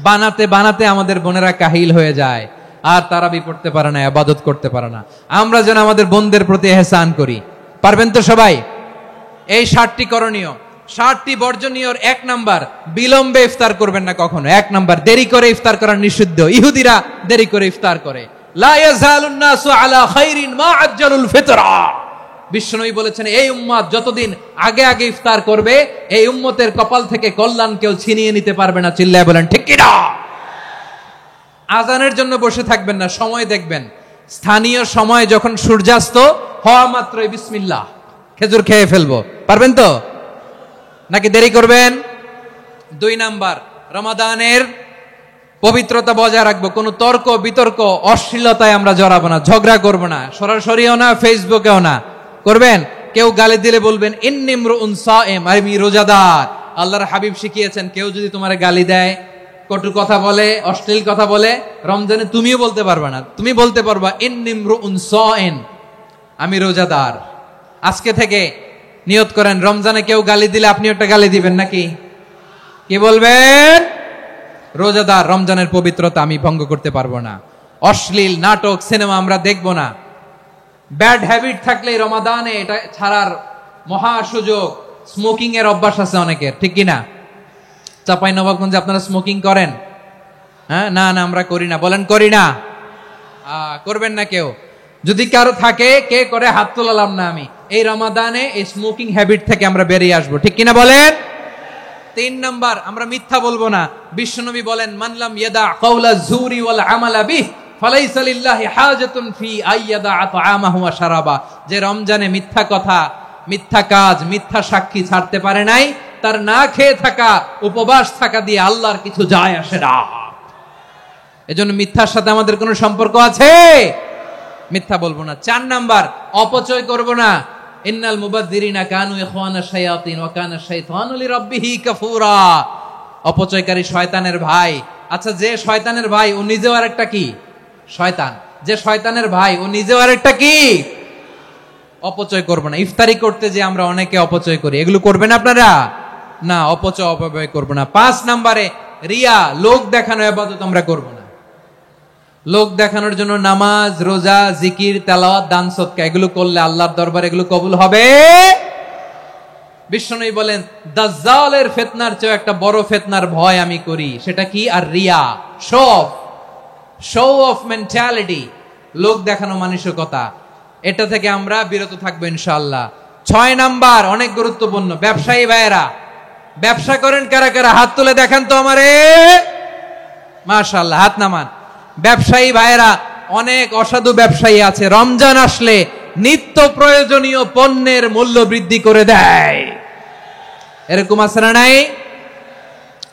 বানাতে বানাতে আমাদের বোনেরা কাহিল হয়ে যায়, আর তারাবি পড়তে পারে না, ইবাদত করতে পারে না। আমরা যেন আমাদের বোনদের প্রতি ইহসান করি। পারবেন তো সবাই? এই 7টি করণীয়, 7টি বর্জনীয়। 1 নাম্বার, বিলম্বে ইফতার করবেন না কখনো। 1 নাম্বার, দেরি করে ইফতার করা নিষিদ্ধ। ইহুদিরা দেরি করে ইফতার করে। লা ইয়াজালুন নাসু আলা খাইরিন মা আজ্জালুল ফিতরা। বিশ্বনবী বলেছেন, এই উম্মত যতদিন আগে আগে ইফতার করবে, এই উম্মতের কপাল থেকে কল্যাণ কেউ ছিনিয়ে নিতে পারবে না। চিল্লায় বলেন ঠিক কিনা? আজানের জন্য বসে থাকবেন না, সময় দেখবেন। স্থানীয় সময় যখন সূর্যাস্ত হওয়া মাত্রই বিসমিল্লাহ, খেজুর খেয়ে ফেলবো। পারবেন তো নাকি দেরি করবেন? 2 নাম্বার, রমাদানের পবিত্রতা বজায় রাখবো। কোনো তর্ক বিতর্ক অশ্লীলতায় আমরা জড়াবো না, ঝগড়া করবো না, সরাসরিও না, ফেসবুকেও না। করবেন কেউ গালি দিলে বলবেন ইন্নী ইমরুউন সায়েম, আমি রোজাদার। আল্লাহর হাবিব শিখিয়েছেন, কেউ যদি তোমার গালি দেয়, কটু কথা বলে, অশ্লীল কথা বলে, রমজানে তুমিও বলতে পারবে না। তুমি বলতে পারবা ইন্নী ইমরুউন সায়েম, আমি রোজাদার। আজকে থেকে নিয়ত করেন, রমজানে কেউ গালি দিলে আপনি একটা গালি দিবেন নাকি? কি বলবেন? রোজাদার, রমজানের পবিত্রতা আমি ভঙ্গ করতে পারবো না। অশ্লীল নাটক, সিনেমা আমরা দেখবো না। ব্যাড হ্যাবিট থাকলে রমাদানে এটা ছাড়ার মহা সুযোগ। স্মোকিং এর অভ্যাস আছে অনেকের, ঠিক কিনা? চাপাই নবাবগঞ্জে আপনারা স্মোকিং করেন? হ্যাঁ, না না আমরা করি না। বলেন করি না। করবেন না কেউ। যদি কারো থাকে, কে করে হাত তোলালাম না আমি। এই রমাদানে এই স্মোকিং হ্যাবিট থেকে আমরা বেরিয়ে আসবো, ঠিক কিনা বলেন? 3 নাম্বার, আমরা মিথ্যা বলবো না। বিশ্বনবী বলেন, মানলাম ইয়াদা কাওলা যুরি ওয়াল আমালা বিহি ফালাইসা লিল্লাহি হাজাতুন ফি আইয়াদা আতআমাহু ওয়া শারাবা। যে রমজানে মিথ্যা কথা, মিথ্যা কাজ, মিথ্যা সাক্ষী ছাড়তে পারে নাই, তার না খেয়ে থাকা, উপবাস থাকা দিয়ে আল্লাহর কিছু যায় আসে না। এজন্য মিথ্যার সাথে আমাদের কোনো সম্পর্ক আছে? মিথ্যা বলবো না। 4 নাম্বার, অপচয় করব না। ইন্নাল মুবাযযিরিনা কানু ইখওয়ানাশ শায়াতিন ওয়া কানা শাইতানু লিরাব্বিহি কাফুরা। অপচয়কারী শয়তানের ভাই। আচ্ছা, যে শয়তানের ভাই ও নিজেও আরেকটা কি? শয়তান। যে শয়তানের ভাই ও নিজেও আরেকটা কি? অপচয় করব না। ইফতারি করতে যে আমরা অনেকে অপচয় করি, এগুলো করবেন আপনারা না। অপচয় অপব্যয় করব না। 5 নাম্বারে, রিয়া, লোক দেখানো ইবাদত আমরা করব না। লোক দেখানোর জন্য নামাজ, রোজা, জিকির, তেলাওয়াত, দান সদকা এগুলো করলে আল্লাহর দরবারে এগুলো কবুল হবে? বিশ্বনবী বলেন, দাজ্জালের ফিতনার চেয়ে একটা বড় ফিতনার ভয় আমি করি। সেটা কি? আর রিয়া, শো অফ মেন্টালিটি, লোক দেখানো মানসিকতা। এটা থেকে আমরা বিরত থাকবো ইনশাআল্লাহ। 6 নাম্বার, অনেক গুরুত্বপূর্ণ। ব্যবসায়ী ভাইয়েরা, ব্যবসা করেন কারা কারা? হাত তুলে দেখান তো আমারে। মাশাআল্লাহ, হাত নামান। ব্যবসায়ী ভাইয়েরা, অনেক অসাধু ব্যবসায়ী আছে, রমজান আসলে নিত্য প্রয়োজনীয় পণ্যের মূল্য বৃদ্ধি করে দেয়। এরকম আছে না নাই?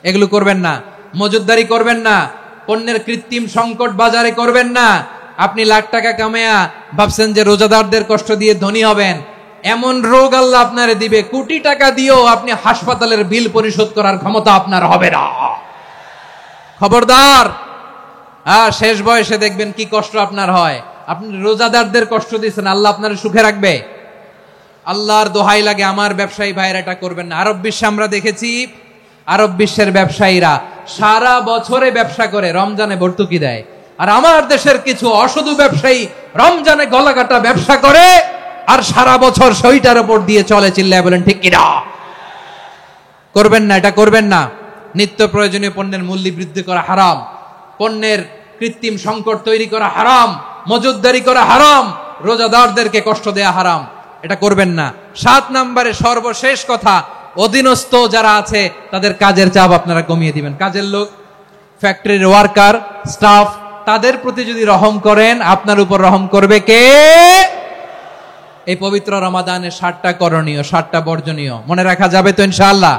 এগুলো করবেন না। মজুদদারি করবেন না। পণ্যের কৃত্রিম সংকট বাজারে করবেন না। আপনি লাখ টাকা কামায়া ভাবছেন যে রোজাদারদের কষ্ট দিয়ে ধনী হবেন। এমন রোগ আল্লাহ আপনারে দিবে, কোটি টাকা দিয়েও আপনি হাসপাতালের বিল পরিশোধ করার ক্ষমতা আপনার হবে না। খবরদার। শেষ বয়সে দেখবেন কি কষ্ট আপনার হয়। আপনি রোজাদারদের কষ্ট দিয়েছেন, আল্লাহ আপনার সুখে রাখবে? আল্লাহর দোহাই লাগে, আমার ব্যবসায়ী ভাইয়েরা এটা করবেন না। আরব বিশ্বে আমরা দেখেছি, আরব বিশ্বের ব্যবসায়ীরা সারা বছরে ব্যবসা করে, রমজানে ভর্তুকি দেয়। আর আমার দেশের কিছু অসাধু ব্যবসায়ী রমজানে গলাকাটা ব্যবসা করে আর সারা বছর সইটার উপর দিয়ে চলে। চিল্লায় বলেন ঠিক কিনা? করবেন না, এটা করবেন না। নিত্য প্রয়োজনীয় পণ্যের মূল্য বৃদ্ধি করা হারাম, পণ্যের কৃত্রিম সংকট তৈরি করা হারাম, মজুতদারি করা হারাম, রোজাদারদেরকে কষ্ট দেয়া হারাম, এটা করবেন না। 7 নম্বরে সর্বশেষ কথা, অধীনস্থ যারা আছে তাদের কাজের চাপ আপনারা কমিয়ে দিবেন। কাজের লোক, ফ্যাক্টরির ওয়ার্কার, স্টাফ, তাদের প্রতি যদি রহম করেন, আপনার উপর রহম করবে কে? এই পবিত্র রমাদানের 7টা করণীয়, 7টা বর্জনীয় মনে রাখা যাবে তো ইনশাআল্লাহ?